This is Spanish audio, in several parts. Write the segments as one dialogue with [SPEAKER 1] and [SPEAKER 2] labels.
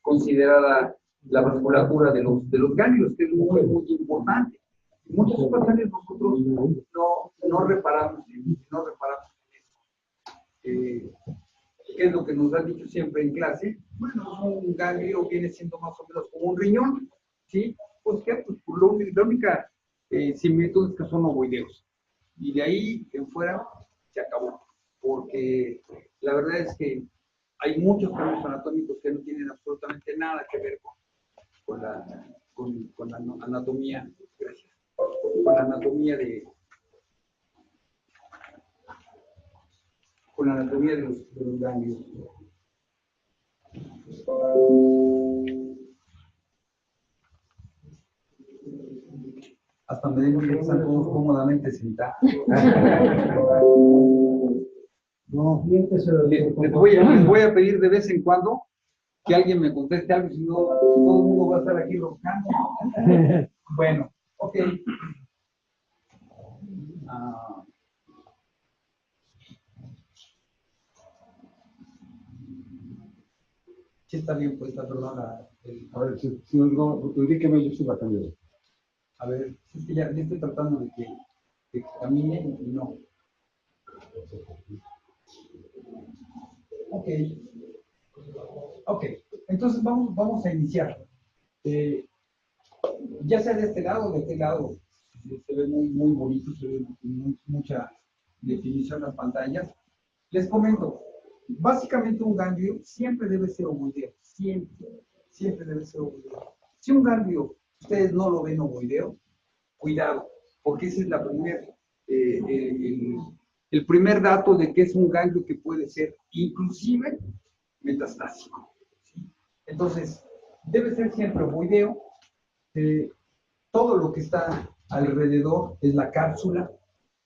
[SPEAKER 1] considerada la vasculatura de los ganglios, que es muy, muy importante. En muchas ocasiones nosotros no reparamos en eso. ¿Qué es lo que nos han dicho siempre en clase? Bueno, un ganglio viene siendo más o menos como un riñón, ¿sí? Pues que pues, la única similitud es que son ovoideos. Y de ahí en fuera se acabó. Porque la verdad es que hay muchos cambios anatómicos que no tienen absolutamente nada que ver con la anatomía, gracias, con la anatomía de los ganglios. Hasta me digo que están todos cómodamente sentados. No, les voy a pedir de vez en cuando que alguien me conteste algo, si no, todo el mundo va a estar aquí roncando. Bueno, ok. Sí está bien puesta, perdón.
[SPEAKER 2] A ver, si no, ubíqueme, yo estoy bajando.
[SPEAKER 1] A ver, es que ya estoy tratando de que camine y no. Ok. Ok, entonces vamos a iniciar. Ya sea de este lado o de este lado, se ve muy, muy bonito, se ve mucha definición en las pantallas. Les comento, básicamente un ganglio siempre debe ser ovoideo, siempre debe ser ovoideo. Si un ganglio ustedes no lo ven ovoideo, cuidado, porque ese es el primer dato de que es un ganglio que puede ser inclusive metastásico. ¿Sí? Entonces, debe ser siempre ovoideo. Todo lo que está alrededor es la cápsula,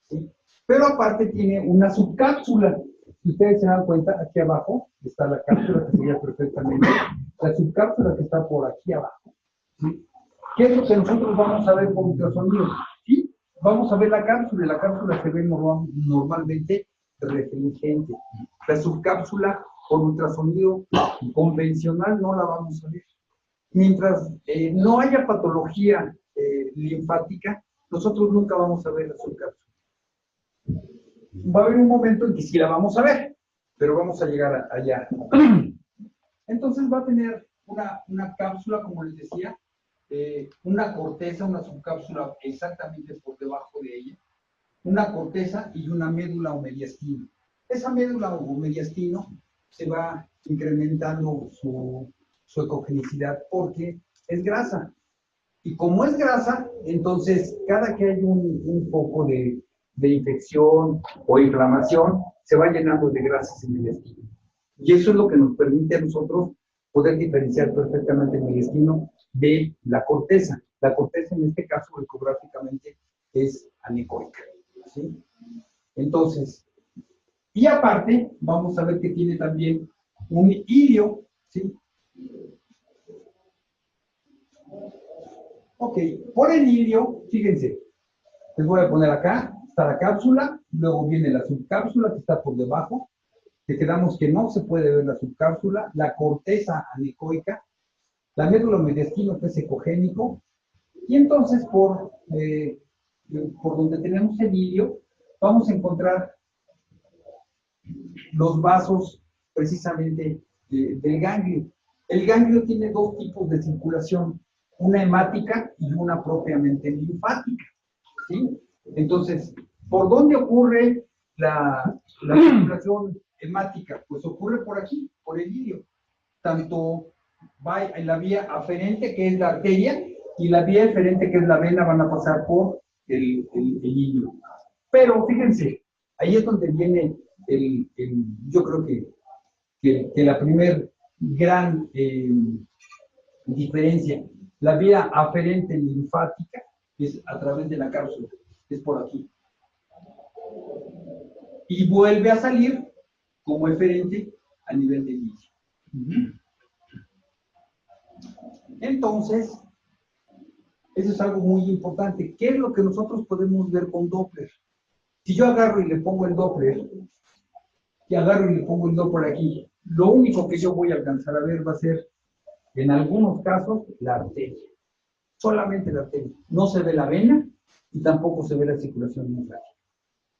[SPEAKER 1] ¿sí? Pero aparte tiene una subcápsula. Si ustedes se dan cuenta, aquí abajo está la cápsula que se ve perfectamente. La subcápsula que está por aquí abajo, ¿sí? ¿Qué es lo que nosotros vamos a ver con ultrasonido? ¿Sí? Vamos a ver la cápsula, y la cápsula se ve normalmente refringente. La subcápsula con ultrasonido convencional no la vamos a ver. Mientras no haya patología linfática, nosotros nunca vamos a ver la subcápsula. Va a haber un momento en que sí la vamos a ver, pero vamos a llegar allá. Entonces va a tener una cápsula, como les decía, una corteza, una subcápsula exactamente por debajo de ella, una corteza y una médula o mediastino. Esa médula o mediastino se va incrementando su ecogenicidad porque es grasa. Y como es grasa, entonces cada que hay un poco de infección o inflamación, se va llenando de grasas el mediastino. Y eso es lo que nos permite a nosotros poder diferenciar perfectamente el mediastino de la corteza. La corteza, en este caso, ecográficamente, es anecoica, ¿sí? Entonces, y aparte, vamos a ver que tiene también un ilio, ¿sí? Ok, por el ilio, fíjense, les voy a poner acá, está la cápsula, luego viene la subcápsula que está por debajo, que quedamos que no se puede ver la subcápsula, la corteza anecoica, la médula mediastino que es ecogénico, y entonces por donde tenemos el ilio, vamos a encontrar los vasos precisamente del ganglio. El ganglio tiene dos tipos de circulación, una hemática y una propiamente linfática, ¿sí? Entonces, ¿por dónde ocurre la circulación hemática? Pues ocurre por aquí, por el ilio. Tanto va en la vía aferente, que es la arteria, y la vía eferente, que es la vena, van a pasar por el ilio. Pero fíjense, ahí es donde viene yo creo que la primer gran diferencia. La vía aferente linfática es a través de la cápsula, es por aquí. Y vuelve a salir como eferente a nivel del ilio. Entonces, eso es algo muy importante. ¿Qué es lo que nosotros podemos ver con Doppler? Si yo agarro y le pongo el Doppler, y agarro y le pongo el Doppler aquí, lo único que yo voy a alcanzar a ver va a ser En algunos casos, la arteria. Solamente la arteria. No se ve la vena y tampoco se ve la circulación linfática.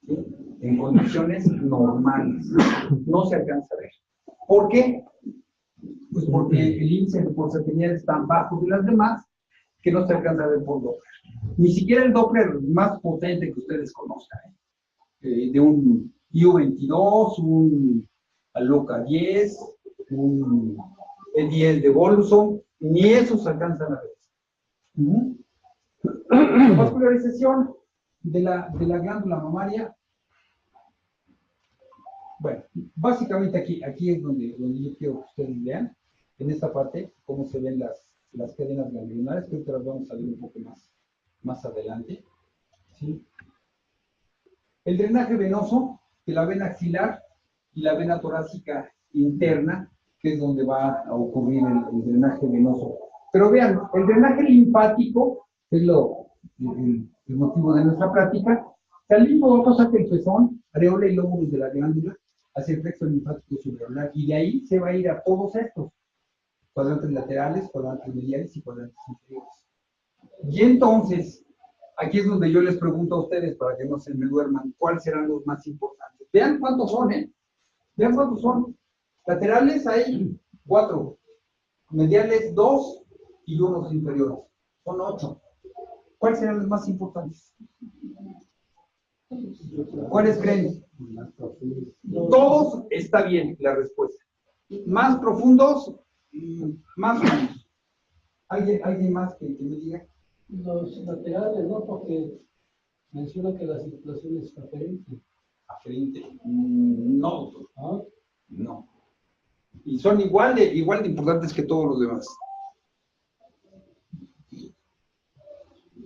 [SPEAKER 1] ¿Sí? En condiciones normales. No se alcanza a ver. ¿Por qué? Pues porque el índice de pulsatilidad es tan bajo de las demás que no se alcanza a ver por Doppler. Ni siquiera el Doppler más potente que ustedes conozcan, de un IU-22, un Aloca 10, un E10 de Bolson, ni esos alcanzan a ver. La vascularización de la glándula mamaria. Bueno, básicamente aquí es donde yo quiero que ustedes vean, en esta parte, cómo se ven las cadenas ganglionares, que ahorita las vamos a ver un poco más adelante. ¿Sí? El drenaje venoso de la vena axilar y la vena torácica interna, que es donde va a ocurrir el drenaje venoso. Pero vean, el drenaje linfático, que es el motivo de nuestra plática, el linfo va a pasar del pezón, areola y lóbulos de la glándula, hacia el plexo linfático suprarrenal, y de ahí se va a ir a todos estos, cuadrantes laterales, cuadrantes mediales y cuadrantes inferiores. Y entonces, aquí es donde yo les pregunto a ustedes, para que no se me duerman, ¿cuáles serán los más importantes? Vean cuántos son, Vean cuántos son. Laterales hay 4, mediales 2 y unos inferiores. Son 8. ¿Cuáles serán los más importantes? ¿Cuáles creen? Todos está bien la respuesta. Más profundos, más o menos. ¿Alguien más que me diga?
[SPEAKER 3] Los laterales, ¿no? Porque menciona que la circulación es aferente.
[SPEAKER 1] Aferente. No, doctor.
[SPEAKER 3] ¿Ah?
[SPEAKER 1] No. Y son igual de importantes que todos los demás.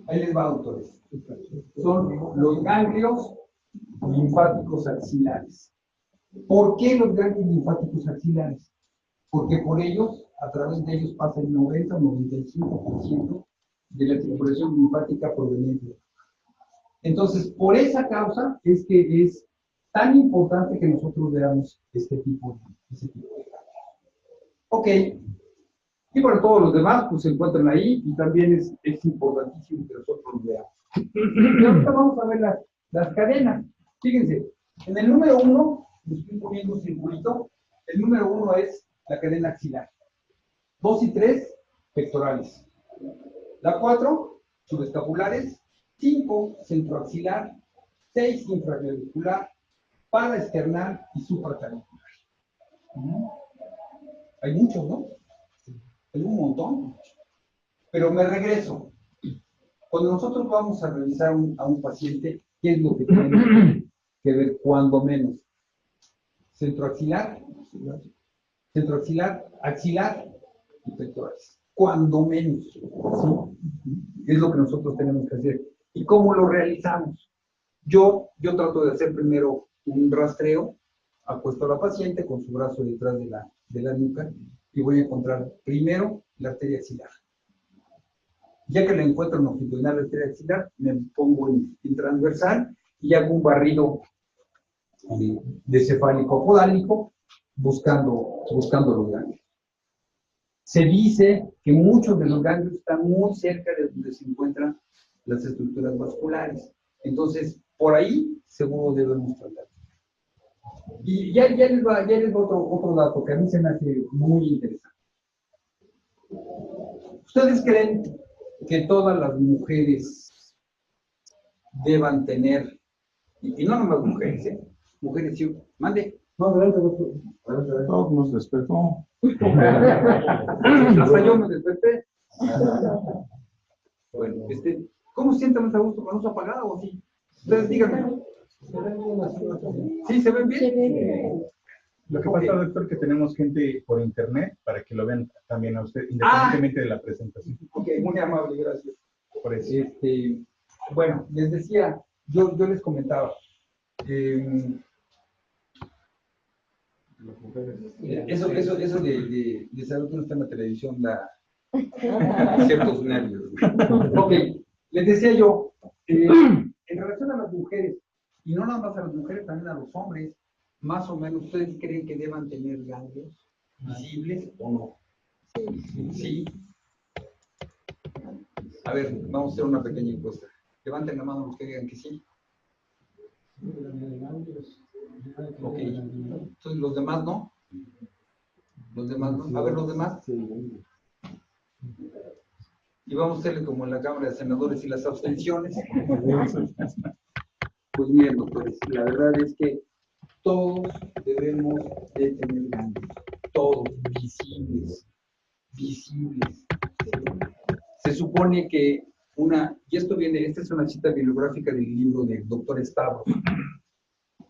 [SPEAKER 1] Ahí les va, doctores. Son los ganglios linfáticos axilares. ¿Por qué los ganglios linfáticos axilares? Porque por ellos, a través de ellos pasa el 90 o 95% de la circulación linfática proveniente. Entonces, por esa causa es que es tan importante que nosotros veamos ese tipo de ganglios. Ok. Y para todos los demás, pues se encuentran ahí y también es importantísimo que nosotros los veamos. Y ahorita vamos a ver las cadenas. Fíjense, en el número 1, les estoy poniendo un circulito, el número 1 es la cadena axilar. 2 y 3, pectorales. La 4, subescapulares. 5, centroaxilar. 6, infraclavicular. Paraesternal y supraclavicular. Hay muchos, ¿no? Hay un montón. Pero me regreso. Cuando nosotros vamos a revisar a un paciente, ¿qué es lo que tenemos que ver cuando menos? Centroaxilar, axilar y pectorales. Cuando menos. ¿Sí? Es lo que nosotros tenemos que hacer. ¿Y cómo lo realizamos? Yo trato de hacer primero un rastreo, acuesto a la paciente con su brazo detrás de la nuca y voy a encontrar primero la arteria axilar. Ya que la encuentro longitudinal la arteria axilar, me pongo en transversal y hago un barrido de cefálico podálico buscando los ganglios. Se dice que muchos de los ganglios están muy cerca de donde se encuentran las estructuras vasculares. Entonces, por ahí seguro debemos tratar. Y ya les va otro dato que a mí se me hace muy interesante. ¿Ustedes creen que todas las mujeres deban tener, y no nomás mujeres, mujeres sí, mande?
[SPEAKER 2] No, adelante, doctor.
[SPEAKER 4] Todos nos despertó.
[SPEAKER 1] Hasta yo me desperté. Bueno, ¿cómo se sienten más a gusto con luz apagada o así? Ustedes díganme. ¿Sí se ven bien?
[SPEAKER 5] Se ve bien.
[SPEAKER 4] Lo que pasa, doctor, que tenemos gente por internet para que lo vean también a usted, independientemente de la presentación.
[SPEAKER 1] Ok, muy amable, gracias.
[SPEAKER 4] Por eso.
[SPEAKER 1] Bueno, les decía, yo les comentaba, eso de saber que no está en la televisión da ciertos nervios. Ok, les decía yo, en relación a las mujeres, y no nada más a las mujeres, también a los hombres, más o menos, ¿ustedes creen que deban tener ganglios visibles o no? Sí. A ver, vamos a hacer una pequeña encuesta. Levanten la mano los que digan que sí. Ok. Entonces, los demás no. Los demás no. A ver, los demás. Y vamos a hacerle como en la Cámara de Senadores y las abstenciones. Pues miren, doctores, la verdad es que todos debemos de tener ganglios. Todos, visibles. Visibles. Se supone que y esto viene, esta es una cita bibliográfica del libro del doctor Stavros.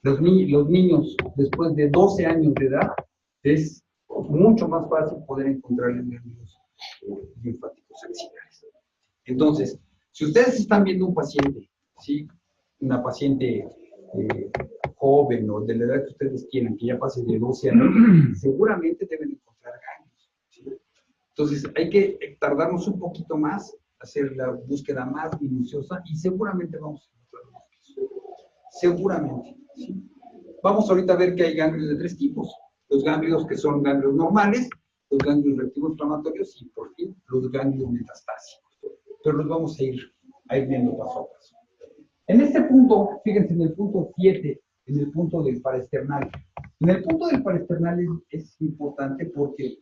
[SPEAKER 1] Los niños, después de 12 años de edad, es mucho más fácil poder encontrar ganglios linfáticos axilares. Entonces, si ustedes están viendo un paciente, ¿sí? Una paciente joven o de la edad que ustedes quieran, que ya pase de 12 años, seguramente deben encontrar ganglios, ¿sí? Entonces, hay que tardarnos un poquito más, hacer la búsqueda más minuciosa y seguramente vamos a encontrar ganglios. Seguramente, ¿sí? Vamos ahorita a ver que hay ganglios de 3 tipos. Los ganglios que son ganglios normales, los ganglios reactivos inflamatorios y, por fin, los ganglios metastásicos. Pero los vamos a ir viendo paso a paso. En este punto, fíjense, en el punto 7, en el punto del paraesternal. En el punto del paraesternal es importante porque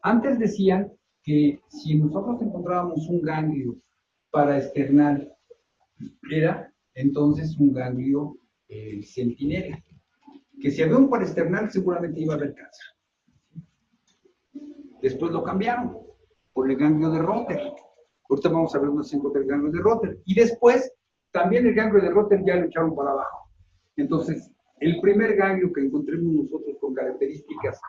[SPEAKER 1] antes decían que si nosotros encontrábamos un ganglio paraesternal, era entonces un ganglio centinela. Que si había un paraesternal, seguramente iba a haber cáncer. Después lo cambiaron por el ganglio de Rotter. Ahorita vamos a ver dónde se encuentra el ganglio de Rotter. Y después, también el ganglio de Rotter ya lo echaron para abajo. Entonces, el primer ganglio que encontremos nosotros con características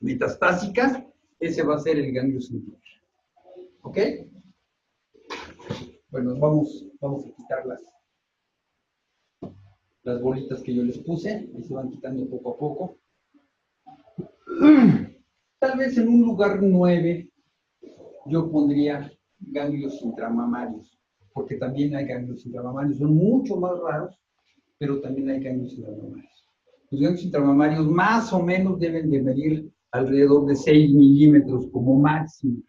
[SPEAKER 1] metastásicas, ese va a ser el ganglio centinela. ¿Ok? Bueno, vamos a quitar las bolitas que yo les puse, y se van quitando poco a poco. Tal vez en un lugar 9 yo pondría ganglios intramamarios, porque también hay ganglios intramamarios, son mucho más raros, pero también hay ganglios intramamarios. Los ganglios intramamarios más o menos deben de medir alrededor de 6 milímetros como máximo,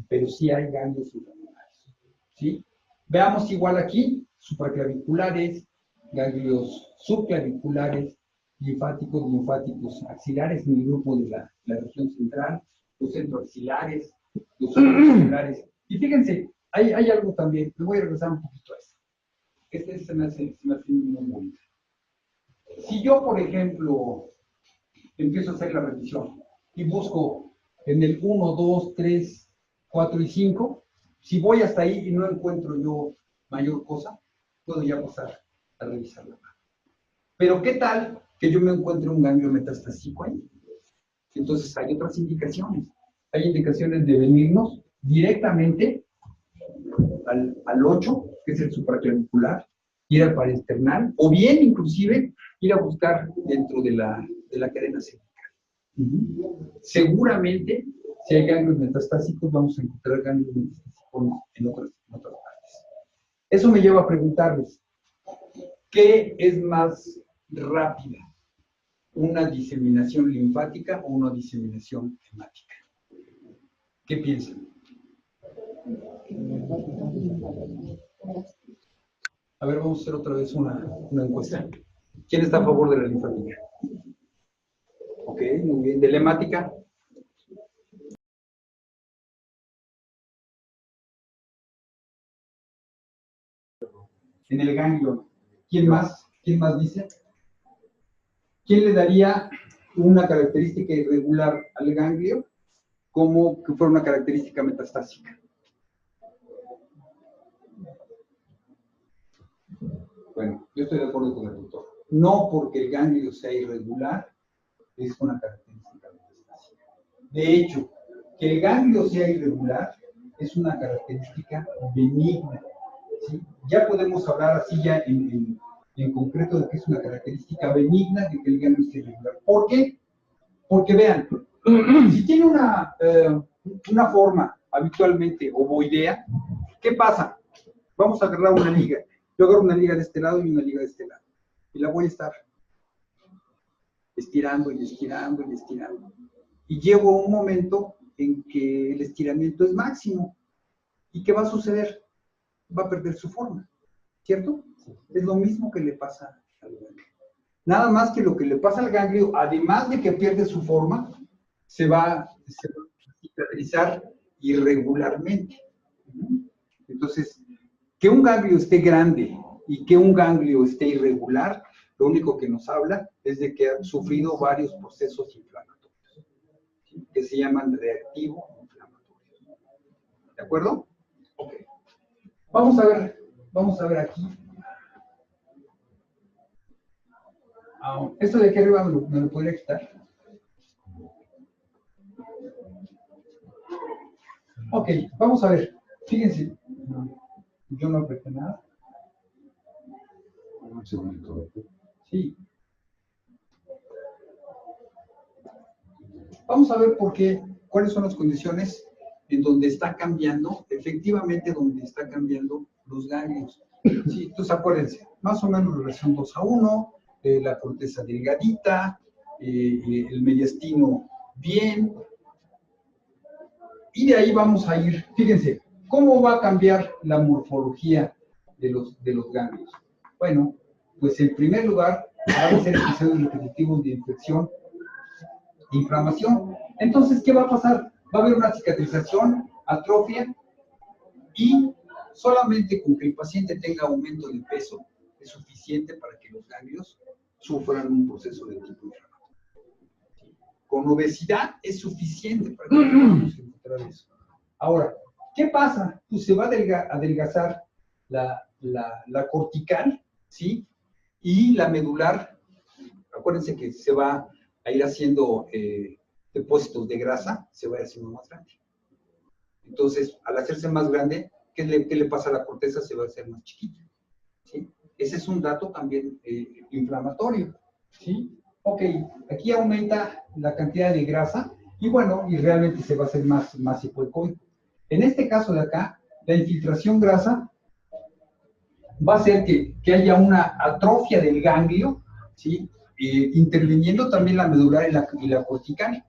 [SPEAKER 1] pero sí hay ganglios intramamarios, ¿sí? Veamos igual aquí, supraclaviculares, ganglios subclaviculares, linfáticos axilares en el grupo de la región central, los centroaxilares, los supraxilulares. Y fíjense, hay algo también, me voy a regresar un poquito a esto. Este se me hace muy bonito. Si yo, por ejemplo, empiezo a hacer la revisión y busco en el 1, 2, 3, 4 y 5, si voy hasta ahí y no encuentro yo mayor cosa, puedo ya pasar a revisarla. Pero ¿qué tal que yo me encuentre un ganglio metastásico ahí? Entonces hay otras indicaciones. Hay indicaciones de venirnos directamente al 8, que es el supraclavicular, ir al paraesternal, o bien inclusive ir a buscar dentro de la cadena cervical. Seguramente, si hay ganglios metastásicos, vamos a encontrar ganglios metastásicos en otras partes. Eso me lleva a preguntarles, ¿qué es más rápida? ¿Una diseminación linfática o una diseminación hemática? ¿Qué piensan? A ver, vamos a hacer otra vez una encuesta. ¿Quién está a favor de la linfática? Ok, muy bien. ¿De la hemática? En el ganglio. ¿Quién más dice? ¿Quién le daría una característica irregular al ganglio como que fuera una característica metastásica? Bueno, yo estoy de acuerdo con el doctor. No porque el ganglio sea irregular, es una característica metastásica. De hecho, que el ganglio sea irregular es una característica benigna, ¿sí? Ya podemos hablar así ya en concreto de que es una característica benigna de que el ganglio esté irregular. ¿Por qué? Porque vean, si tiene una forma habitualmente ovoidea, ¿qué pasa? Vamos a agarrar una liga. Yo agarro una liga de este lado y una liga de este lado. Y la voy a estar estirando y estirando y estirando. Y llego a un momento en que el estiramiento es máximo. ¿Y qué va a suceder? Va a perder su forma, ¿cierto? Es lo mismo que le pasa al ganglio. Nada más que lo que le pasa al ganglio, además de que pierde su forma, se va a cicatrizar irregularmente. Entonces, que un ganglio esté grande y que un ganglio esté irregular, lo único que nos habla es de que ha sufrido varios procesos inflamatorios, ¿sí? Que se llaman reactivo inflamatorios. ¿De acuerdo? Ok. Vamos a ver aquí. Esto de aquí arriba me lo podría quitar. Ok, vamos a ver. Fíjense, yo no apreté nada.
[SPEAKER 2] Un segundito.
[SPEAKER 1] Sí. Vamos a ver cuáles son las condiciones en donde está cambiando, efectivamente donde está cambiando los ganglios. Sí, entonces acuérdense, más o menos relación 2:1, la corteza delgadita, el mediastino bien, y de ahí vamos a ir, fíjense, ¿cómo va a cambiar la morfología de los ganglios? Bueno, pues en primer lugar, van a ser episodios repetitivos de infección, inflamación. Entonces, ¿qué va a pasar? Va a haber una cicatrización, atrofia, y solamente con que el paciente tenga aumento de peso es suficiente para que los ganglios sufran un proceso de tipo inflamatorio. Con obesidad es suficiente para que podamos encontrar eso. Ahora, ¿qué pasa? Pues se va a adelgazar la cortical, ¿sí? Y la medular, acuérdense que se va a ir haciendo depósitos de grasa, se va a ir haciendo más grande. Entonces, al hacerse más grande, ¿qué le pasa a la corteza? Se va a hacer más chiquita, ¿sí? Ese es un dato también inflamatorio, ¿sí? Ok, aquí aumenta la cantidad de grasa y bueno, y realmente se va a hacer más hipoecoico. En este caso de acá, la infiltración grasa va a hacer que haya una atrofia del ganglio, ¿sí? Interviniendo también la medular y la cortical.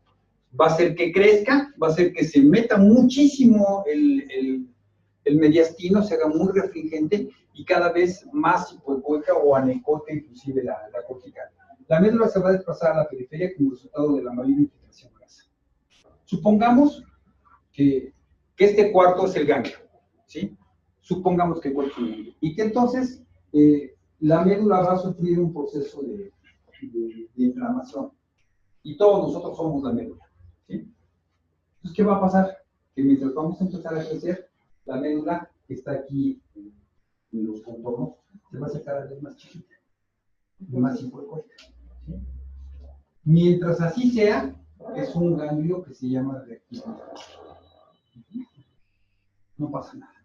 [SPEAKER 1] Va a hacer que crezca, va a hacer que se meta muchísimo el mediastino, se haga muy refringente y cada vez más hipoecoica o anecoica inclusive la cortical. La médula se va a desplazar a la periferia como resultado de la mayor infiltración grasa. Supongamos que este cuarto es el ganglio, ¿sí? Supongamos que el cuarto es el ganglio. Y que entonces la médula va a sufrir un proceso de inflamación. Y todos nosotros somos la médula, ¿sí? Entonces, ¿qué va a pasar? Que mientras vamos a empezar a crecer, la médula que está aquí en los contornos se va a hacer cada vez más chiquita, más hipoecoica, ¿sí? Mientras así sea, es un ganglio que se llama reactivo. No pasa nada.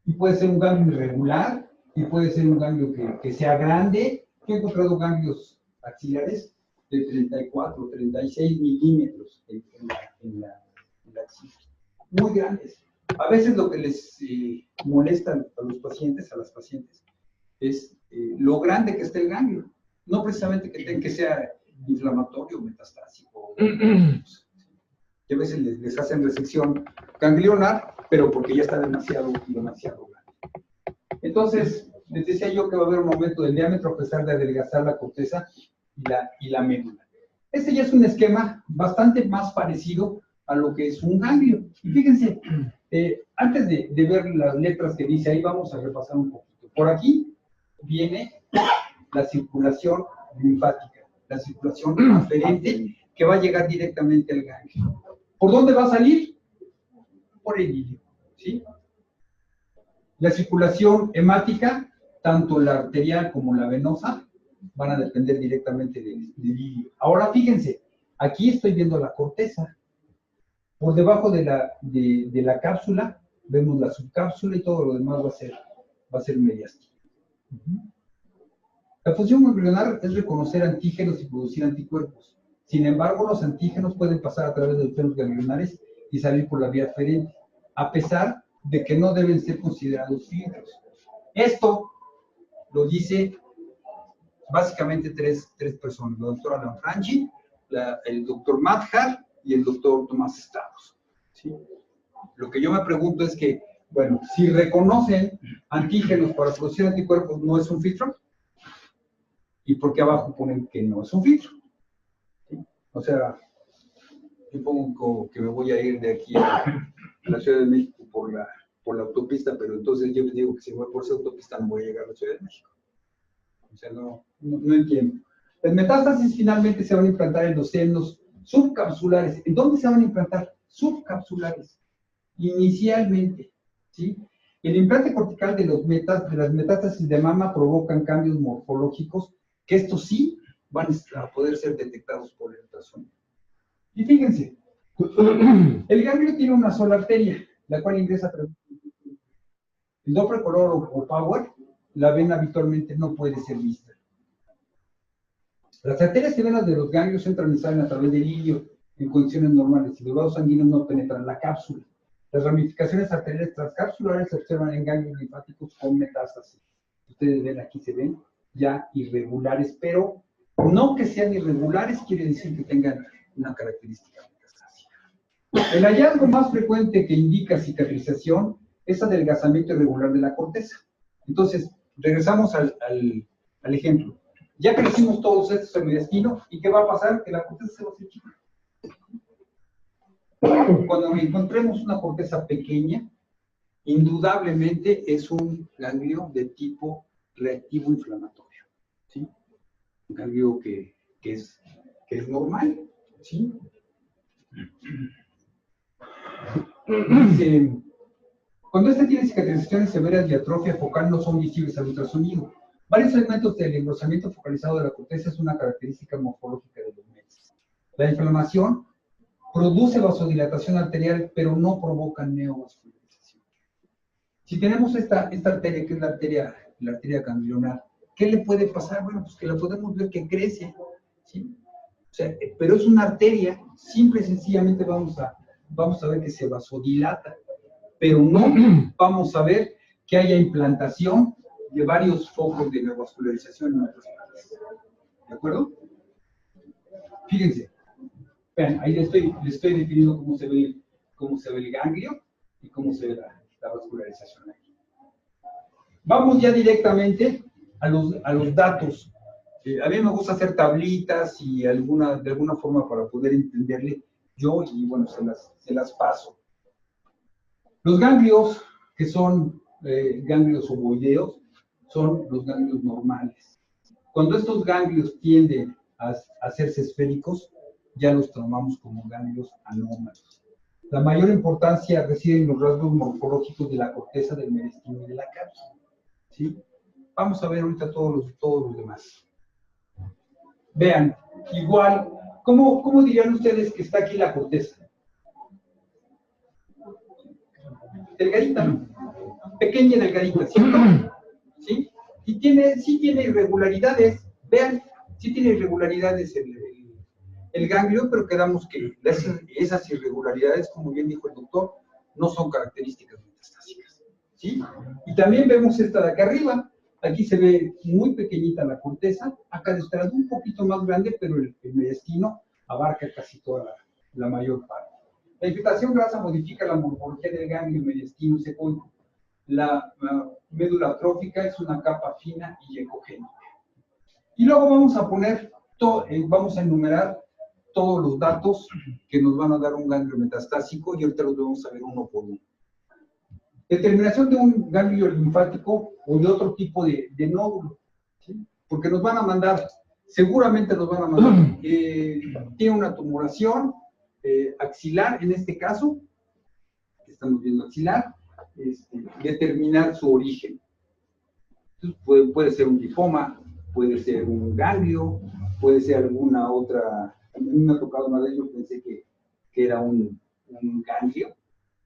[SPEAKER 1] Y puede ser un ganglio irregular, y puede ser un ganglio que sea grande. Yo he encontrado ganglios axilares de 34, 36 milímetros en la axila. Muy grandes. A veces lo que les molesta a los pacientes, a las pacientes, es lo grande que está el ganglio. No precisamente que sea inflamatorio o metastásico. Y a veces les hacen resección ganglionar, pero porque ya está demasiado grande. Entonces, les decía yo que va a haber un aumento del diámetro a pesar de adelgazar la corteza y la médula. Este ya es un esquema bastante más parecido a lo que es un ganglio. Y fíjense, antes de ver las letras que dice ahí, vamos a repasar un poquito. Por aquí viene la circulación linfática, la circulación aferente que va a llegar directamente al ganglio. ¿Por dónde va a salir? Por el ilio, ¿sí? La circulación hemática, tanto la arterial como la venosa, van a depender directamente del ilio. Ahora fíjense, aquí estoy viendo la corteza. Por debajo de la cápsula vemos la subcápsula y todo lo demás va a ser mediastino. La función ganglionar es reconocer antígenos y producir anticuerpos. Sin embargo, los antígenos pueden pasar a través de los senos ganglionares y salir por la vía aferente, a pesar de que no deben ser considerados filtros. Esto lo dice básicamente tres personas, la doctora Lanfranchi, el doctor Madhar y el doctor Tomás Estados. ¿sí? Lo que yo me pregunto es que, bueno, si reconocen antígenos para producir anticuerpos, ¿no es un filtro? ¿Y por qué abajo ponen que no es un filtro? ¿Sí? O sea, yo pongo que me voy a ir de aquí a la Ciudad de México por la autopista, pero entonces yo les digo que si voy por esa autopista no voy a llegar a la Ciudad de México. O sea, no entiendo. Las metástasis finalmente se van a implantar en los senos subcapsulares. ¿En dónde se van a implantar? Subcapsulares. Inicialmente, ¿sí? El implante cortical de las metástasis de mama provocan cambios morfológicos que estos sí van a poder ser detectados por el ultrasonido. Y fíjense, el ganglio tiene una sola arteria, la cual ingresa a través el Doppler color o Power, la vena habitualmente no puede ser vista. Las arterias y venas de los ganglios entran y salen a través del hilio en condiciones normales y los vasos sanguíneos no penetran la cápsula. Las ramificaciones arteriales transcapsulares se observan en ganglios linfáticos con metástasis. Ustedes ven aquí, se ven ya irregulares, pero no que sean irregulares quiere decir que tengan una característica metastásica. El hallazgo más frecuente que indica cicatrización es adelgazamiento irregular de la corteza. Entonces, regresamos al ejemplo. Ya crecimos todos estos en mediastino, ¿y qué va a pasar? Que la corteza se va a hacer chica. Cuando encontremos una corteza pequeña, indudablemente es un ganglio de tipo reactivo inflamatorio, ¿sí? Un ganglio que es normal, ¿sí? Dice, cuando este tiene cicatrizaciones severas y atrofia focal no son visibles al ultrasonido. Varios segmentos del engrosamiento focalizado de la corteza es una característica morfológica de los meses. La inflamación produce vasodilatación arterial, pero no provoca neovascularización. Si tenemos esta arteria, que es la arteria ganglionar, ¿qué le puede pasar? Bueno, pues que la podemos ver que crece, ¿sí? O sea, pero es una arteria, simple y sencillamente vamos a ver que se vasodilata, pero no vamos a ver que haya implantación de varios focos de neovascularización en otras partes. ¿De acuerdo? Fíjense. Vean, ahí le estoy definiendo cómo se ve el ganglio y cómo se ve la vascularización aquí. Vamos ya directamente a los datos. A mí me gusta hacer tablitas y de alguna forma para poder entenderle yo, y bueno, se las paso. Los ganglios, que son ganglios ovoideos, son los ganglios normales. Cuando estos ganglios tienden a hacerse esféricos, ya los tomamos como ganglios anómalos. La mayor importancia reside en los rasgos morfológicos de la corteza, del mediastino y de la cápsula, ¿sí? Vamos a ver ahorita todos los demás. Vean, igual, ¿cómo dirían ustedes que está aquí la corteza? Delgadita, ¿no? Pequeña y delgadita, ¿sí? ¿Sí? Y sí tiene irregularidades, vean, sí tiene irregularidades el ganglio, pero quedamos que esas irregularidades, como bien dijo el doctor, no son características metastásicas, ¿sí? Y también vemos esta de acá arriba, aquí se ve muy pequeñita la corteza, acá de este lado un poquito más grande, pero el mediastino abarca casi toda la mayor parte. La infiltración grasa modifica la morfología del ganglio mediastino secoico. La médula atrófica es una capa fina y ecogénica. Y luego vamos a enumerar todos los datos que nos van a dar un ganglio metastásico y ahorita los vamos a ver uno por uno. Determinación de un ganglio linfático o de otro tipo de nódulo, ¿sí? Porque nos van a mandar, seguramente nos van a mandar, tiene una tumoración axilar en este caso, estamos viendo axilar, determinar su origen. Entonces, puede ser un linfoma, puede ser un ganglio, puede ser alguna otra. A mí me ha tocado una vez, yo pensé que era un ganglio,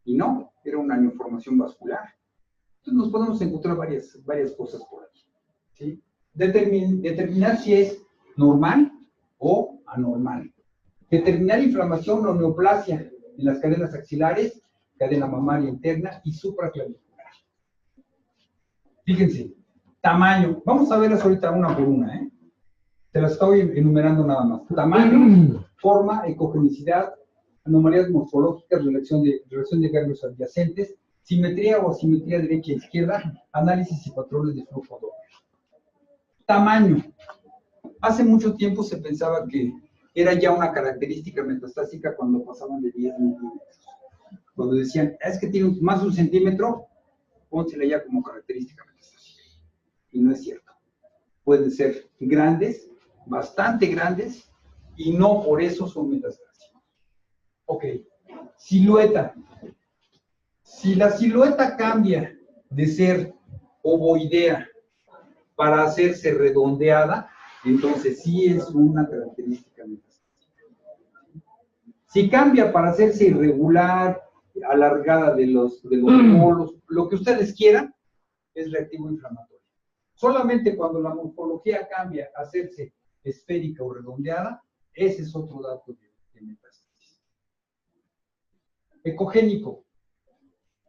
[SPEAKER 1] y no, era una neoformación vascular. Entonces nos podemos encontrar varias cosas por aquí, ¿sí? Determinar si es normal o anormal. Determinar inflamación o neoplasia en las cadenas axilares, cadena mamaria interna y supraclavicular. Fíjense, tamaño. Vamos a verlas ahorita una por una, ¿eh? Te las estoy enumerando nada más. Tamaño, forma, ecogenicidad, anomalías morfológicas, relación de ganglios adyacentes, simetría o asimetría derecha e izquierda, análisis y patrones de flujo doble. Tamaño. Hace mucho tiempo se pensaba que era ya una característica metastásica cuando pasaban de 10 milímetros. Cuando decían, es que tiene más de 1 centímetro, pónsela ya como característica metastásica. Y no es cierto. Pueden ser grandes, bastante grandes, y no por eso son metastásicos. Ok. Silueta. Si la silueta cambia de ser ovoidea para hacerse redondeada, entonces sí es una característica metastásica. Si cambia para hacerse irregular, alargada de los polos, lo que ustedes quieran, es reactivo inflamatorio. Solamente cuando la morfología cambia a hacerse esférica o redondeada, ese es otro dato de metástasis. Ecogénico.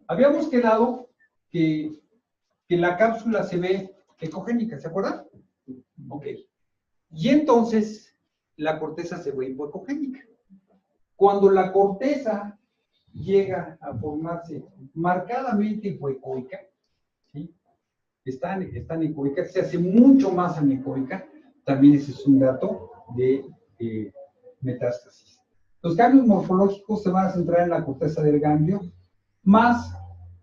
[SPEAKER 1] Habíamos quedado que la cápsula se ve ecogénica, ¿se acuerdan? Ok. Y entonces la corteza se ve hipoecogénica. Cuando la corteza llega a formarse marcadamente hipoecoica, ¿sí? Están ecoicas, se hace mucho más anecoica, también ese es un dato de metástasis. Los cambios morfológicos se van a centrar en la corteza del ganglio, más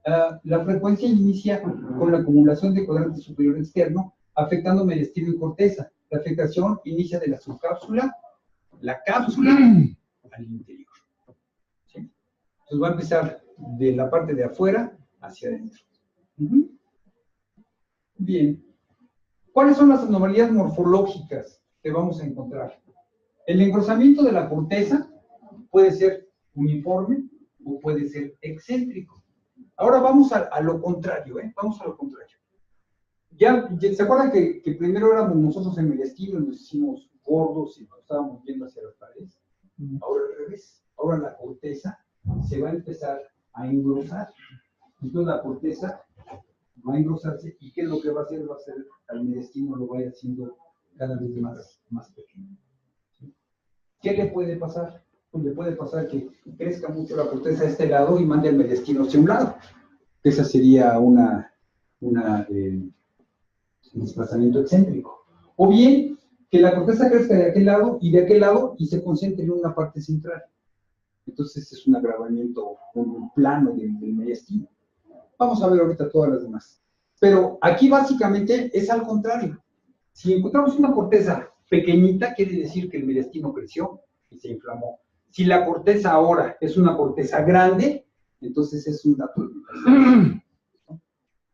[SPEAKER 1] la frecuencia inicia con la acumulación de cuadrante superior externo, afectando mediastino y corteza. La afectación inicia de la subcápsula, la cápsula al interior. ¿Sí? Entonces va a empezar de la parte de afuera hacia adentro. Bien. ¿Cuáles son las anomalías morfológicas que vamos a encontrar? El engrosamiento de la corteza puede ser uniforme o puede ser excéntrico. Ahora vamos a lo contrario, Vamos a lo contrario. Ya ¿se acuerdan que primero éramos nosotros en mediastino y nos hicimos gordos y nos estábamos viendo hacia las paredes? Ahora al revés. Ahora la corteza se va a empezar a engrosar. Entonces la corteza va a engrosarse y ¿qué es lo que va a hacer? Va a hacer al mediastino lo vaya haciendo cada vez más pequeño. ¿Sí? ¿Qué le puede pasar? Pues le puede pasar que crezca mucho la corteza a este lado y mande el mediastino hacia un lado. Esa sería un desplazamiento excéntrico. O bien, que la corteza crezca de aquel lado y se concentre en una parte central. Entonces es un agravamiento, un plano del mediastino. Vamos a ver ahorita todas las demás. Pero aquí básicamente es al contrario. Si encontramos una corteza pequeñita, quiere decir que el mediastino creció y se inflamó. Si la corteza ahora es una corteza grande, entonces es un dato de metastasis.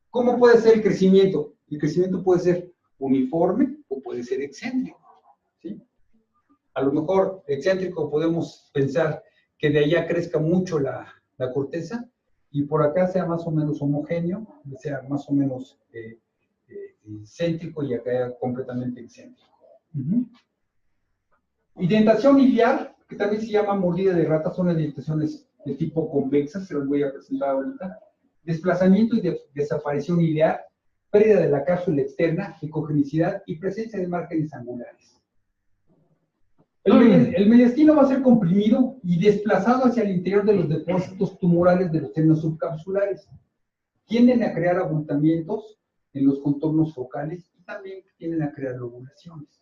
[SPEAKER 1] ¿Cómo puede ser el crecimiento? El crecimiento puede ser uniforme o puede ser excéntrico. ¿Sí? A lo mejor excéntrico podemos pensar que de allá crezca mucho la corteza y por acá sea más o menos homogéneo, sea más o menos céntrico y acá completamente excéntrico. Indentación iliar, que también se llama mordida de rata, son las indentaciones de tipo convexa, se las voy a presentar ahorita. Desplazamiento y desaparición iliar, pérdida de la cápsula externa, ecogenicidad y presencia de márgenes angulares. El mediastino va a ser comprimido y desplazado hacia el interior de los depósitos tumorales de los senos subcapsulares. Tienden a crear abultamientos en los contornos focales y también tienden a crear lobulaciones.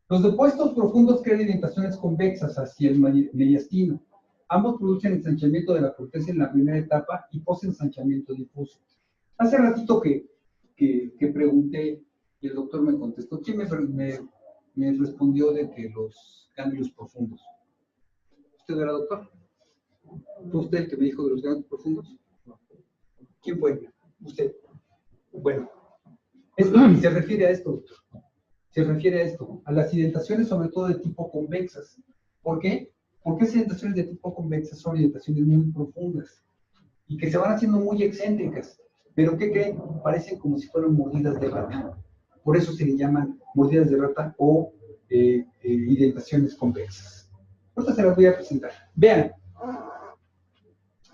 [SPEAKER 1] Los depósitos profundos crean indentaciones convexas hacia el mediastino. Ambos producen ensanchamiento de la corteza en la primera etapa y posensanchamiento difuso. Hace ratito que pregunté y el doctor me contestó. ¿Quién me respondió de que los ganglios profundos? ¿Usted era doctor? ¿Fue usted el que me dijo de los ganglios profundos? ¿Quién fue? Usted. Bueno, se refiere a esto, doctor. Se refiere a esto, a las indentaciones sobre todo de tipo convexas. ¿Por qué? Porque esas indentaciones de tipo convexas son indentaciones muy profundas y que se van haciendo muy excéntricas. ¿Pero qué creen? Parecen como si fueran mordidas de rata. Por eso se le llaman mordidas de rata o indentaciones convexas. Ahorita se las voy a presentar. Vean,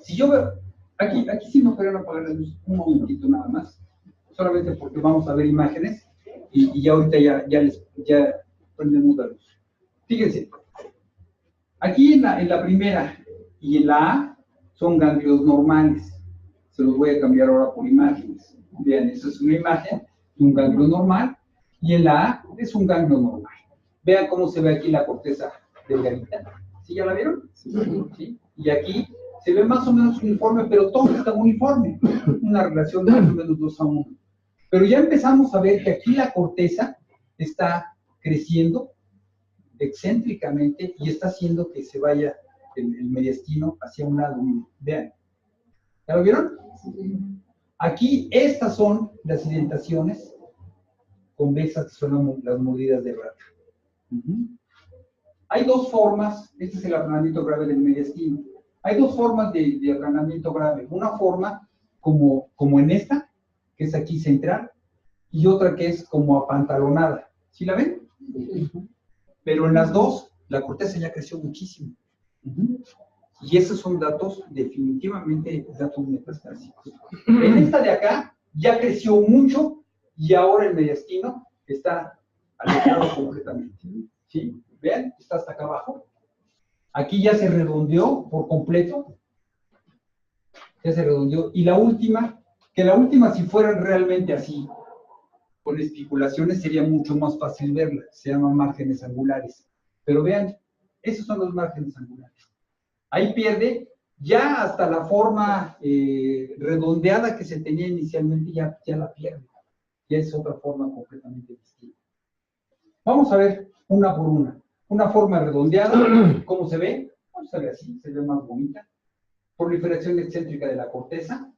[SPEAKER 1] si yo veo, aquí sí me podrían apagar la luz un momentito nada más, solamente porque vamos a ver imágenes y ya ahorita ya prendemos la luz. Fíjense, aquí en la primera, Y en la A son ganglios normales. Se los voy a cambiar ahora por imágenes. Vean, esta es una imagen de un ganglio normal, y en la A es un ganglio normal. Vean cómo se ve aquí la corteza delgadita. ¿Sí ya la vieron? ¿Sí? Y aquí se ve más o menos uniforme, pero todo está uniforme. Una relación de más o menos 2:1. Pero ya empezamos a ver que aquí la corteza está creciendo excéntricamente y está haciendo que se vaya el mediastino hacia un lado. Vean. ¿Ya lo vieron? Aquí estas son las indentaciones convexas, que son las mordidas de rata. Hay dos formas, este es el aplanamiento grave del mediastino. Hay dos formas de aplanamiento grave. Una forma como en esta, que es aquí central, y otra que es como apantalonada. ¿Sí la ven? Pero en las dos, la corteza ya creció muchísimo. Y esos son datos, definitivamente, datos metastásicos. En esta de acá, ya creció mucho, y ahora el mediastino está alejado completamente. ¿Sí? Vean, está hasta acá abajo. Aquí ya se redondeó por completo. Ya se redondeó. Y la última, si fuera realmente así, con espiculaciones, sería mucho más fácil verla. Se llaman márgenes angulares. Pero vean, esos son los márgenes angulares. Ahí pierde ya hasta la forma redondeada que se tenía inicialmente, ya la pierde. Ya es otra forma completamente distinta. Vamos a ver una por una. Una forma redondeada, ¿cómo se ve? Pues se ve así, se ve más bonita. Proliferación excéntrica de la corteza.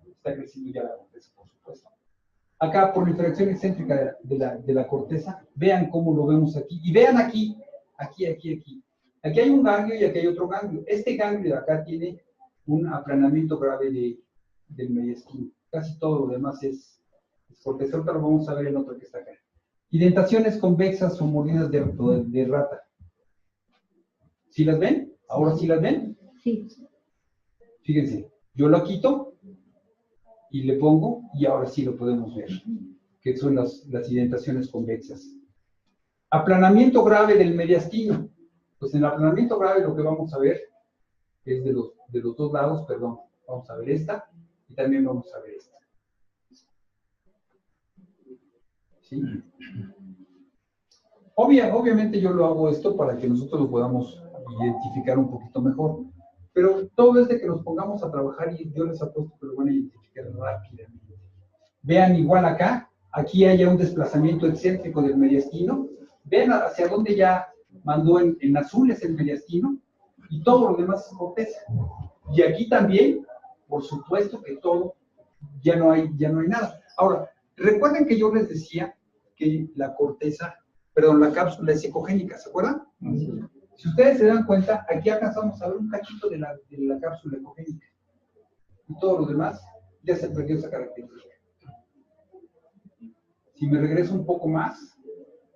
[SPEAKER 1] Está creciendo ya la corteza, por supuesto. Acá, proliferación excéntrica de la corteza. Vean cómo lo vemos aquí. Y vean aquí. Aquí. Aquí hay un ganglio y aquí hay otro ganglio. Este ganglio de acá tiene un aplanamiento grave del mediastino. Casi todo lo demás es corteza. Ahorita lo vamos a ver en otro que está acá. Indentaciones convexas o mordidas de rata. ¿Sí las ven? ¿Ahora sí las ven?
[SPEAKER 5] Sí.
[SPEAKER 1] Fíjense, yo lo quito y le pongo, y ahora sí lo podemos ver, que son las indentaciones convexas. Aplanamiento grave del mediastino. Pues en el aplanamiento grave lo que vamos a ver es de los dos lados, perdón. Vamos a ver esta y también vamos a ver esta. ¿Sí? Obviamente yo lo hago esto para que nosotros lo podamos identificar un poquito mejor. Pero todo es de que nos pongamos a trabajar y yo les apuesto que lo van a identificar rápidamente. Vean igual acá, aquí hay un desplazamiento excéntrico del mediastino. Vean hacia dónde ya mandó en azules el mediastino y todo lo demás es corteza. Y aquí también, por supuesto que todo, ya no hay nada. Ahora, recuerden que yo les decía que la cápsula es ecogénica, ¿se acuerdan? Sí. Si ustedes se dan cuenta, aquí alcanzamos a ver un cachito de la cápsula ecogénica. Y todo lo demás ya se perdió esa característica. Si me regreso un poco más,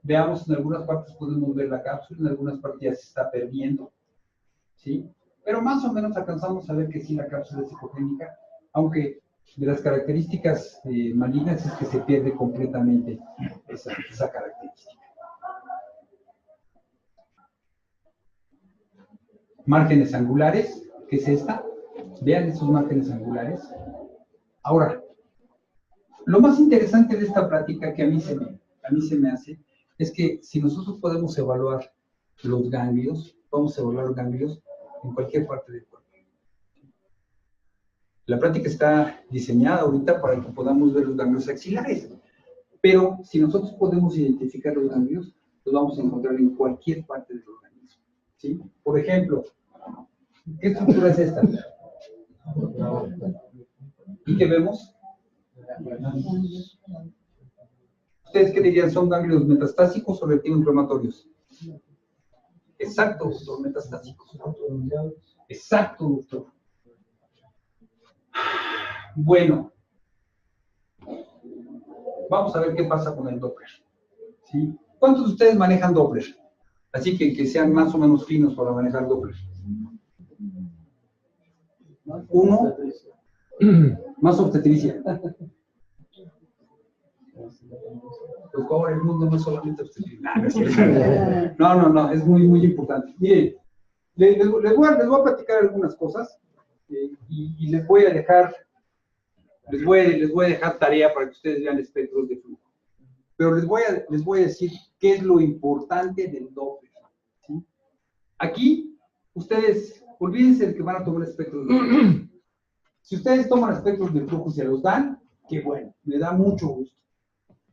[SPEAKER 1] veamos, en algunas partes podemos ver la cápsula, en algunas partes ya se está perdiendo. ¿Sí? Pero más o menos alcanzamos a ver que sí, la cápsula es ecogénica, aunque de las características malignas es que se pierde completamente esa característica. Márgenes angulares, ¿qué es esta? Vean esos márgenes angulares. Ahora, lo más interesante de esta plática que a mí se me hace es que si nosotros podemos evaluar los ganglios, vamos a evaluar ganglios en cualquier parte del cuerpo. La plática está diseñada ahorita para que podamos ver los ganglios axilares, pero si nosotros podemos identificar los ganglios, los vamos a encontrar en cualquier parte del organismo. ¿Sí? Por ejemplo, ¿qué estructura es esta? ¿Y qué vemos? ¿Ustedes qué dirían? ¿Son ganglios metastásicos o retinoinflamatorios? Exacto, doctor, metastásicos. Exacto, doctor. Bueno, vamos a ver qué pasa con el Doppler. ¿Sí? ¿Cuántos de ustedes manejan Doppler? Así que sean más o menos finos para manejar Doppler. ¿Uno? Más obstetricia. Pues ahora el mundo no es solamente obstetricia. No, es muy, muy importante. Miren, Les voy a platicar algunas cosas y les voy a dejar tarea para que ustedes vean espectros de flujo. Pero les voy a decir qué es lo importante del Doppler, ¿sí? Aquí, ustedes, olvídense de que van a tomar espectros de flujo. Si ustedes toman espectros de flujo y se los dan, qué bueno, me da mucho gusto.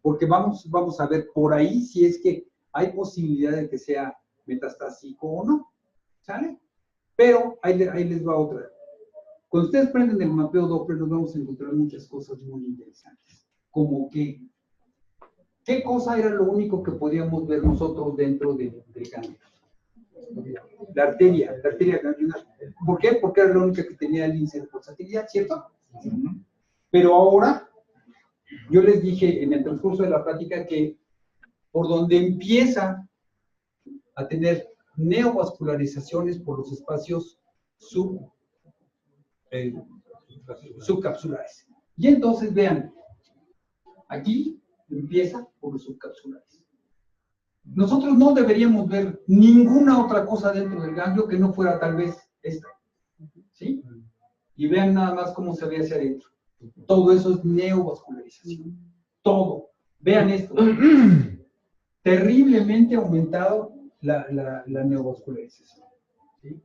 [SPEAKER 1] Porque vamos a ver por ahí si es que hay posibilidad de que sea metastásico o no, ¿sale? Pero ahí les va otra. Cuando ustedes prenden el mapeo Doppler, nos vamos a encontrar muchas cosas muy interesantes. Como que, ¿qué cosa era lo único que podíamos ver nosotros dentro del ganglio? La arteria ganglionar. ¿Por qué? Porque era la única que tenía el índice de pulsatilidad, ¿cierto? Pero ahora, yo les dije en el transcurso de la plática que por donde empieza a tener neovascularizaciones por los espacios subcapsulares. Y entonces vean, aquí empieza por los subcapsulares. Nosotros no deberíamos ver ninguna otra cosa dentro del ganglio que no fuera tal vez esta, ¿sí? Y vean nada más cómo se ve hacia adentro. Todo eso es neovascularización. Todo. Vean esto. Terriblemente aumentado la neovascularización. ¿Sí?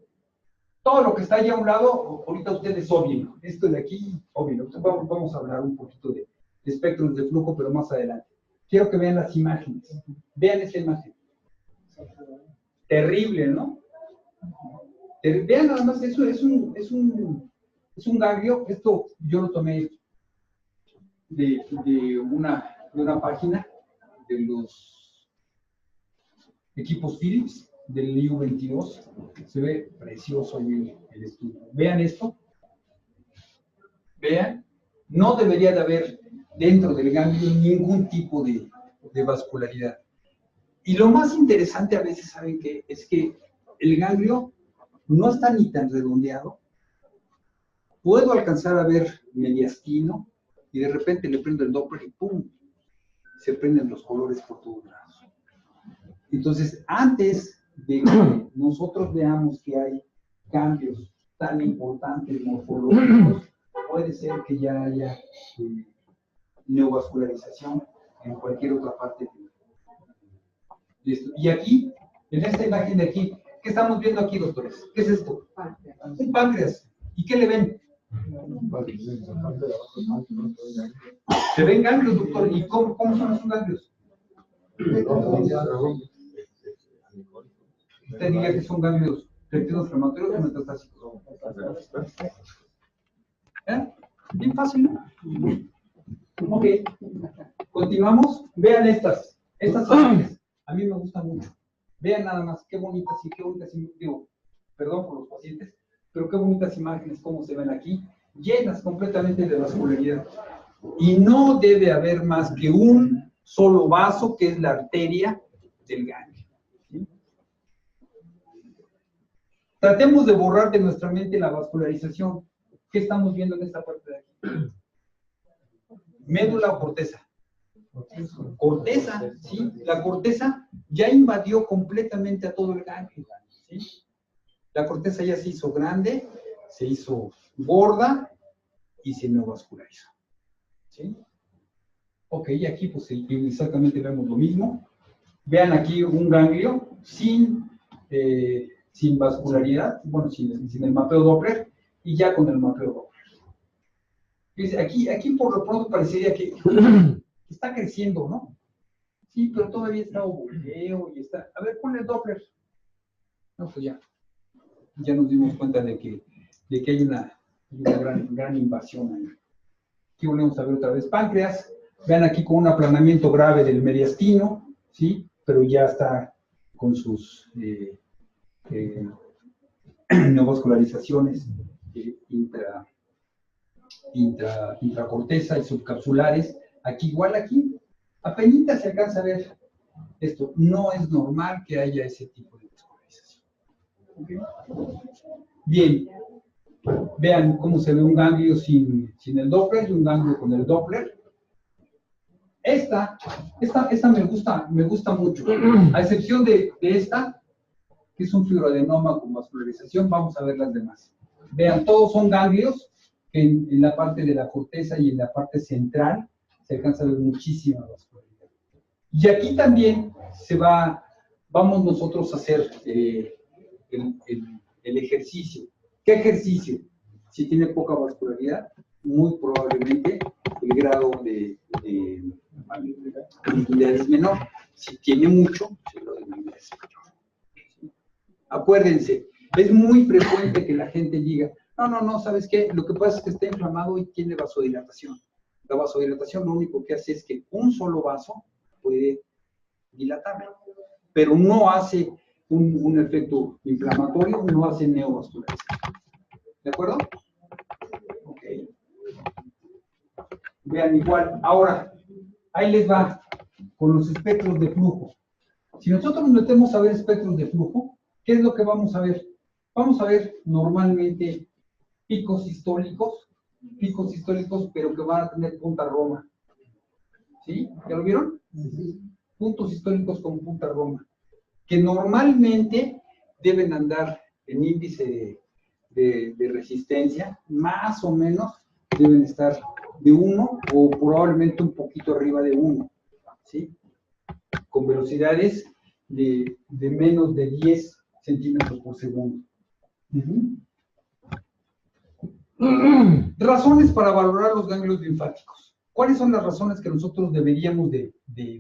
[SPEAKER 1] Todo lo que está allá a un lado, ahorita ustedes obvien. Esto de aquí, obvien. Vamos a hablar un poquito de espectros de flujo, pero más adelante. Quiero que vean las imágenes. Vean esa imagen. Terrible, ¿no? Vean nada más, eso es un ganglio. Esto yo lo tomé de una página de los equipos Philips del IU-22. Se ve precioso el estudio. Vean esto. Vean. No debería de haber dentro del ganglio ningún tipo de vascularidad. Y lo más interesante a veces, ¿saben qué? Es que el ganglio no está ni tan redondeado. Puedo alcanzar a ver mediastino y de repente le prendo el Doppler y ¡pum! Se prenden los colores por todos lados. Entonces, antes de que nosotros veamos que hay cambios tan importantes morfológicos, puede ser que ya haya neovascularización en cualquier otra parte de esto. Y aquí, en esta imagen de aquí, ¿qué estamos viendo aquí, doctores? ¿Qué es esto? Un páncreas. ¿Y qué le ven? Se ven ganglios, doctor. ¿Y cómo son esos ganglios? Usted diría que son ganglios retinos-inflamatorios o metastásicos. Bien fácil, ¿no? Ok. Continuamos. Vean estas imágenes. A mí me gustan mucho. Vean nada más qué bonitas, digo, perdón por los pacientes, pero qué bonitas imágenes, cómo se ven aquí, llenas completamente de vascularidad. Y no debe haber más que un solo vaso, que es la arteria del ganglio. ¿Sí? Tratemos de borrar de nuestra mente la vascularización. ¿Qué estamos viendo en esta parte de aquí? Médula o corteza. Corteza, ¿sí? La corteza ya invadió completamente a todo el ganglio, ¿sí? La corteza ya se hizo grande, se hizo gorda y se neovascularizó, ¿sí? Ok, y aquí pues exactamente vemos lo mismo. Vean aquí un ganglio sin vascularidad, bueno, sin el mapeo Doppler y ya con el mapeo Doppler. Fíjense, aquí por lo pronto parecería que está creciendo, ¿no? Sí, pero todavía está ovoleo y está... A ver, ponle Doppler. No, pues ya nos dimos cuenta de que hay una gran invasión ahí. Aquí volvemos a ver otra vez páncreas. Vean aquí con un aplanamiento grave del mediastino, ¿sí? Pero ya está con sus neovascularizaciones intracorteza y subcapsulares. Aquí igual apenas se alcanza a ver esto. No es normal que haya ese tipo de vascularización. ¿Okay? Bien, vean cómo se ve un ganglio sin el Doppler y un ganglio con el Doppler. Esta me gusta mucho, a excepción de esta, que es un fibroadenoma con vascularización. Vamos a ver las demás. Vean, todos son ganglios que en la parte de la corteza y en la parte central se alcanza a ver muchísima vascularidad. Y aquí también vamos nosotros a hacer el ejercicio. ¿Qué ejercicio? Si tiene poca vascularidad, muy probablemente el grado de malignidad es menor. Si tiene mucho, el grado de malignidad es mayor. Acuérdense, es muy frecuente que la gente diga, no, ¿sabes qué? Lo que pasa es que está inflamado y tiene vasodilatación. La vasodilatación lo único que hace es que un solo vaso puede dilatarlo, pero no hace un efecto inflamatorio, no hace neovascularización. ¿De acuerdo? Ok. Vean igual. Ahora, ahí les va con los espectros de flujo. Si nosotros nos metemos a ver espectros de flujo, ¿qué es lo que vamos a ver? Vamos a ver normalmente picos sistólicos, pero que van a tener punta roma. ¿Sí? ¿Ya lo vieron? Puntos históricos con punta roma, que normalmente deben andar en índice de resistencia, más o menos deben estar de 1 o probablemente un poquito arriba de 1, ¿sí? Con velocidades de menos de 10 centímetros por segundo. Razones para valorar los ganglios linfáticos. ¿Cuáles son las razones que nosotros deberíamos de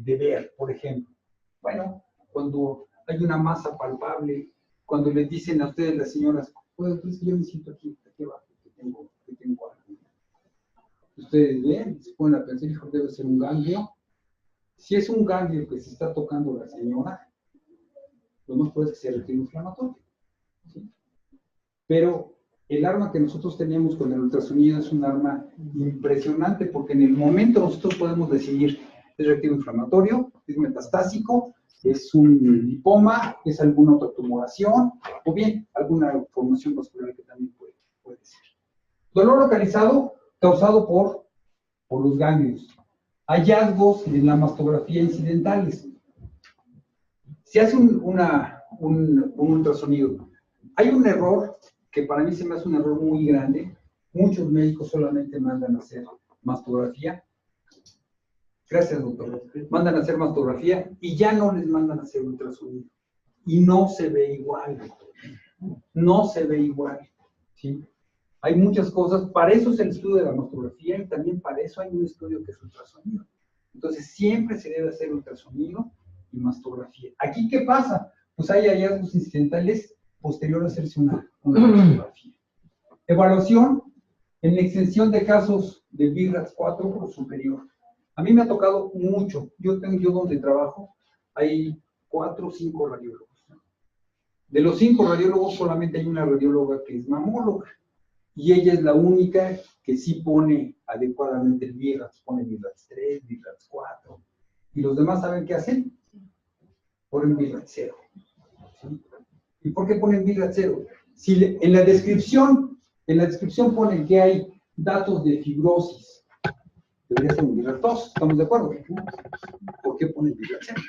[SPEAKER 1] ver, por ejemplo? Bueno, cuando hay una masa palpable, cuando les dicen a ustedes las señoras, pues yo me siento aquí abajo, que tengo algo. Ustedes ven, se ponen a pensar, hijo, debe ser un ganglio. Si es un ganglio que se está tocando la señora, lo más probable es que sea reactivo inflamatorio, ¿sí? Pero el arma que nosotros tenemos con el ultrasonido es un arma impresionante, porque en el momento nosotros podemos decidir, es reactivo inflamatorio, es metastásico, es un lipoma, es alguna otra tumoración, o bien alguna formación vascular que también puede ser. Dolor localizado causado por los ganglios. Hallazgos en la mastografía incidentales. Se hace un ultrasonido. Hay un error que para mí se me hace un error muy grande. Muchos médicos solamente mandan a hacer mastografía. Gracias, doctor. Mandan a hacer mastografía y ya no les mandan a hacer ultrasonido. Y no se ve igual. No se ve igual. ¿Sí? Hay muchas cosas. Para eso es el estudio de la mastografía y también para eso hay un estudio que es ultrasonido. Entonces, siempre se debe hacer ultrasonido y mastografía. ¿Aquí qué pasa? Pues hay hallazgos incidentales posterior a hacerse una mastografía. Evaluación en la extensión de casos de BIRATS 4 o superior. A mí me ha tocado mucho. Yo donde trabajo, hay 4 o 5 radiólogos. De los 5 radiólogos, solamente hay una radióloga que es mamóloga. Y ella es la única que sí pone adecuadamente el BIRATS. Pone BIRATS 3, BIRATS 4. ¿Y los demás saben qué hacen? Ponen BIRATS 0. ¿Sí? ¿Y por qué ponen BIRATS 0? Si en la descripción ponen que hay datos de fibrosis, debería ser un BIRATS 2, ¿estamos de acuerdo? ¿Por qué ponen BIRATS 0?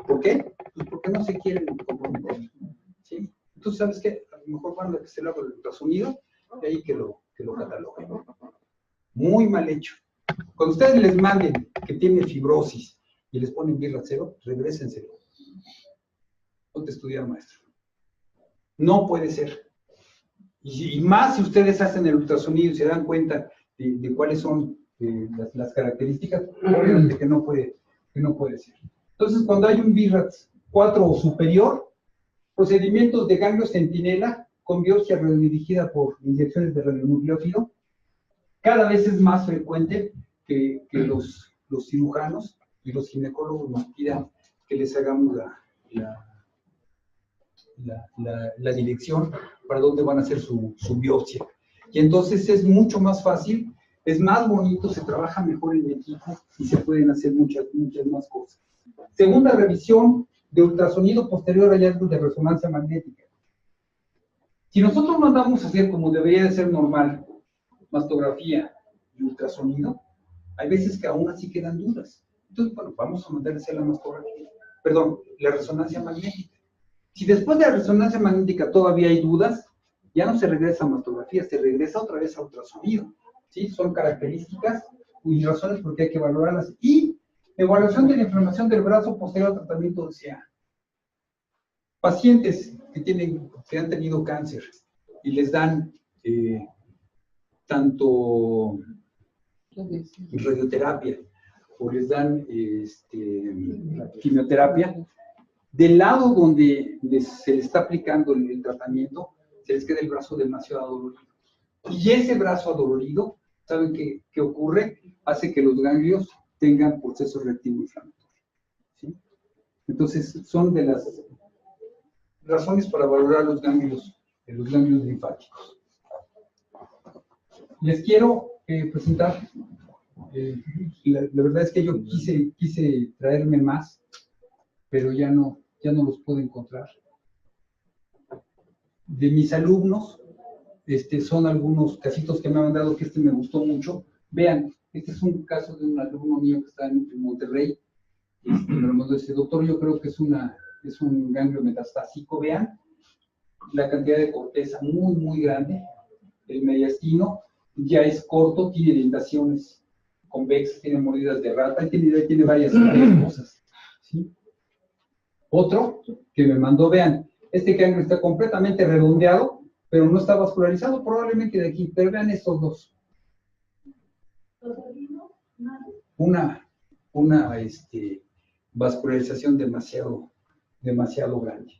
[SPEAKER 1] ¿Por qué? Pues porque no se quieren comprometer. ¿Sí? Entonces, ¿sabes qué? A lo mejor van a que se lo haga el ultrasonido, de ahí que lo cataloguen. Muy mal hecho. Cuando ustedes les manden que tiene fibrosis y les ponen BIRATS 0, regrésenselo. Ponte a estudiar, maestro. No puede ser. Y más si ustedes hacen el ultrasonido y se dan cuenta de cuáles son las características, obviamente que no puede ser. Entonces, cuando hay un BIRATS 4 o superior, procedimientos de ganglio centinela con biopsia redirigida por inyecciones de radionucleótido, cada vez es más frecuente que los cirujanos y los ginecólogos nos pidan que les hagamos la dirección para dónde van a hacer su biopsia. Y entonces es mucho más fácil, es más bonito, se trabaja mejor en equipo y se pueden hacer muchas más cosas. Segunda revisión de ultrasonido posterior a hallazgos de resonancia magnética. Si nosotros mandamos a hacer como debería de ser normal, mastografía y ultrasonido, hay veces que aún así quedan dudas. Entonces, bueno, vamos a mandar a hacer la mastografía, la resonancia magnética. Si después de la resonancia magnética todavía hay dudas, ya no se regresa a mastografía, se regresa otra vez a ultrasonido. ¿Sí? Son características y razones por qué hay que valorarlas. Y evaluación de la inflamación del brazo posterior al tratamiento de CA. Pacientes que han tenido cáncer y les dan tanto radioterapia o les dan quimioterapia, del lado donde se les está aplicando el tratamiento, se les queda el brazo demasiado adolorido. Y ese brazo adolorido, ¿saben qué ocurre? Hace que los ganglios tengan proceso reactivo inflamatorio. ¿Sí? Entonces, son de las razones para valorar los ganglios linfáticos. Les quiero presentar, la verdad es que yo quise traerme más, pero ya no los puedo encontrar. De mis alumnos, son algunos casitos que me han mandado, que me gustó mucho. Vean, este es un caso de un alumno mío que está en Monterrey. Me lo mandó ese doctor, yo creo que es un ganglio metastásico. Vean la cantidad de corteza muy, muy grande. El mediastino ya es corto, tiene dentaciones convexas, tiene mordidas de rata, y tiene varias cosas. ¿Sí? Otro que me mandó, vean, este ganglio está completamente redondeado, pero no está vascularizado, probablemente de aquí. Pero vean estos dos. Una vascularización demasiado grande.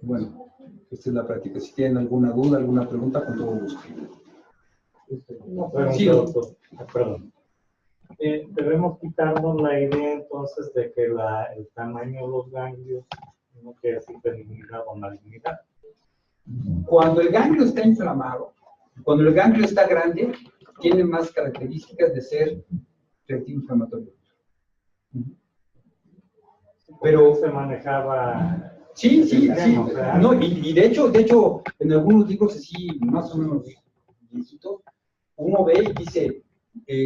[SPEAKER 1] Bueno, esta es la práctica. Si tienen alguna duda, alguna pregunta, con todo gusto.
[SPEAKER 5] Sí, doctor. Perdón. Debemos quitarnos la idea entonces de que el tamaño de los ganglios no quiere decir benignidad o malignidad.
[SPEAKER 1] Cuando el ganglio está inflamado, cuando el ganglio está grande, tiene más características de ser reactivo inflamatorio.
[SPEAKER 5] Pero se manejaba.
[SPEAKER 1] Sí. No, y de hecho, en algunos libros así, más o menos lícitos, uno ve y dice,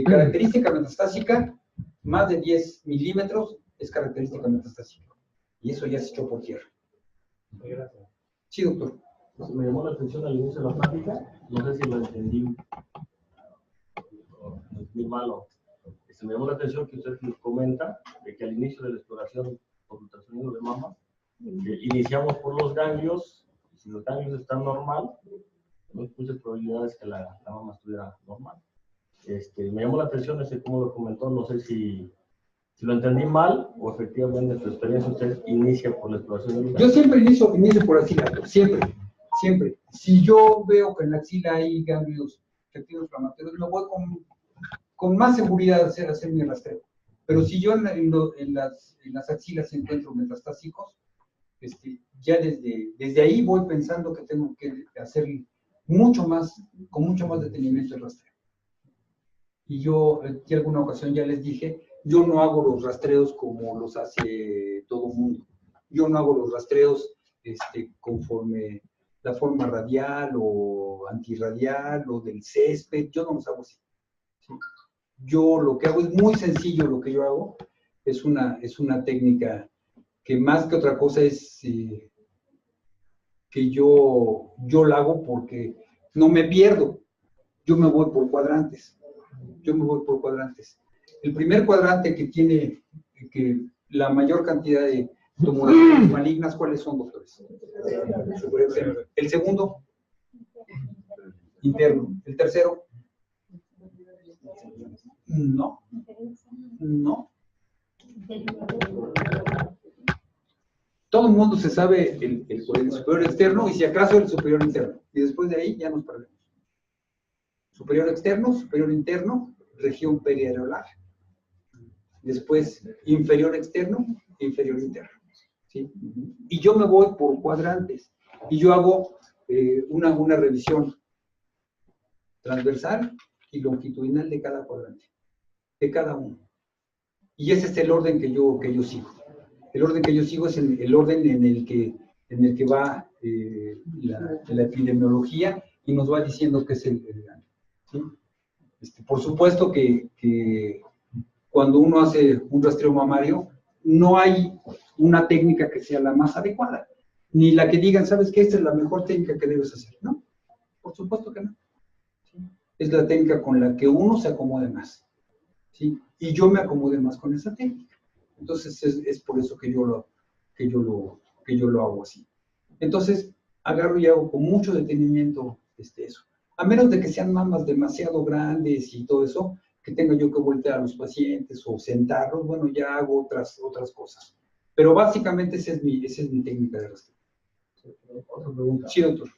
[SPEAKER 1] característica metastásica, más de 10 milímetros es característica metastásica. Y eso ya se echó por tierra.
[SPEAKER 5] Gracias.
[SPEAKER 1] Sí, doctor.
[SPEAKER 6] Pues me llamó la atención al inicio de la plática, no sé si lo entendí malo. Me llamó la atención que usted nos comenta de que al inicio de la exploración por ultrasonido de mama, iniciamos por los ganglios, y si los ganglios están normal, no hay muchas probabilidades que la mama estuviera normal. Me llamó la atención ese cómo lo comentó, no sé si lo entendí mal o efectivamente en su experiencia usted inicia por la exploración del
[SPEAKER 1] Yo siempre inicio por axila, siempre. Si yo veo que en la axila hay ganglios reactivos inflamatorios, me voy con más seguridad a hacer mi rastreo. Pero si yo en las axilas encuentro metastásicos, ya desde ahí voy pensando que tengo que hacer con mucho más detenimiento el rastreo. Y yo, en alguna ocasión ya les dije, yo no hago los rastreos como los hace todo el mundo. Yo no hago los rastreos conforme la forma radial o antirradial o del césped, yo no los hago así. ¿Sí? Yo lo que hago es muy sencillo, lo que yo hago es una técnica que más que otra cosa es que yo la hago porque no me pierdo, yo me voy por cuadrantes. El primer cuadrante que tiene la mayor cantidad de tumoraciones malignas, ¿cuáles son, doctores? El segundo, interno. El tercero, no. Todo el mundo se sabe el superior externo y si acaso el superior interno. Y después de ahí ya nos perdemos. Superior externo, superior interno, región periareolar. Después inferior externo, inferior interno. ¿Sí? Y yo me voy por cuadrantes. Y yo hago una revisión transversal y longitudinal de cada cuadrante. De cada uno. Y ese es el orden que yo sigo. El orden que yo sigo es el orden en el que va la epidemiología y nos va diciendo qué es el ganglio. ¿Sí? Por supuesto que cuando uno hace un rastreo mamario, no hay una técnica que sea la más adecuada, ni la que digan, ¿sabes qué? Esta es la mejor técnica que debes hacer, ¿no? Por supuesto que no. ¿Sí? Es la técnica con la que uno se acomode más, ¿sí? Y yo me acomode más con esa técnica. Entonces, es por eso que yo lo hago así. Entonces, agarro y hago con mucho detenimiento eso. A menos de que sean mamas demasiado grandes y todo eso, que tenga yo que voltear a los pacientes o sentarlos, bueno, ya hago otras cosas. Pero básicamente esa es mi técnica de rastreo.
[SPEAKER 6] Otra pregunta.
[SPEAKER 1] Sí, doctor.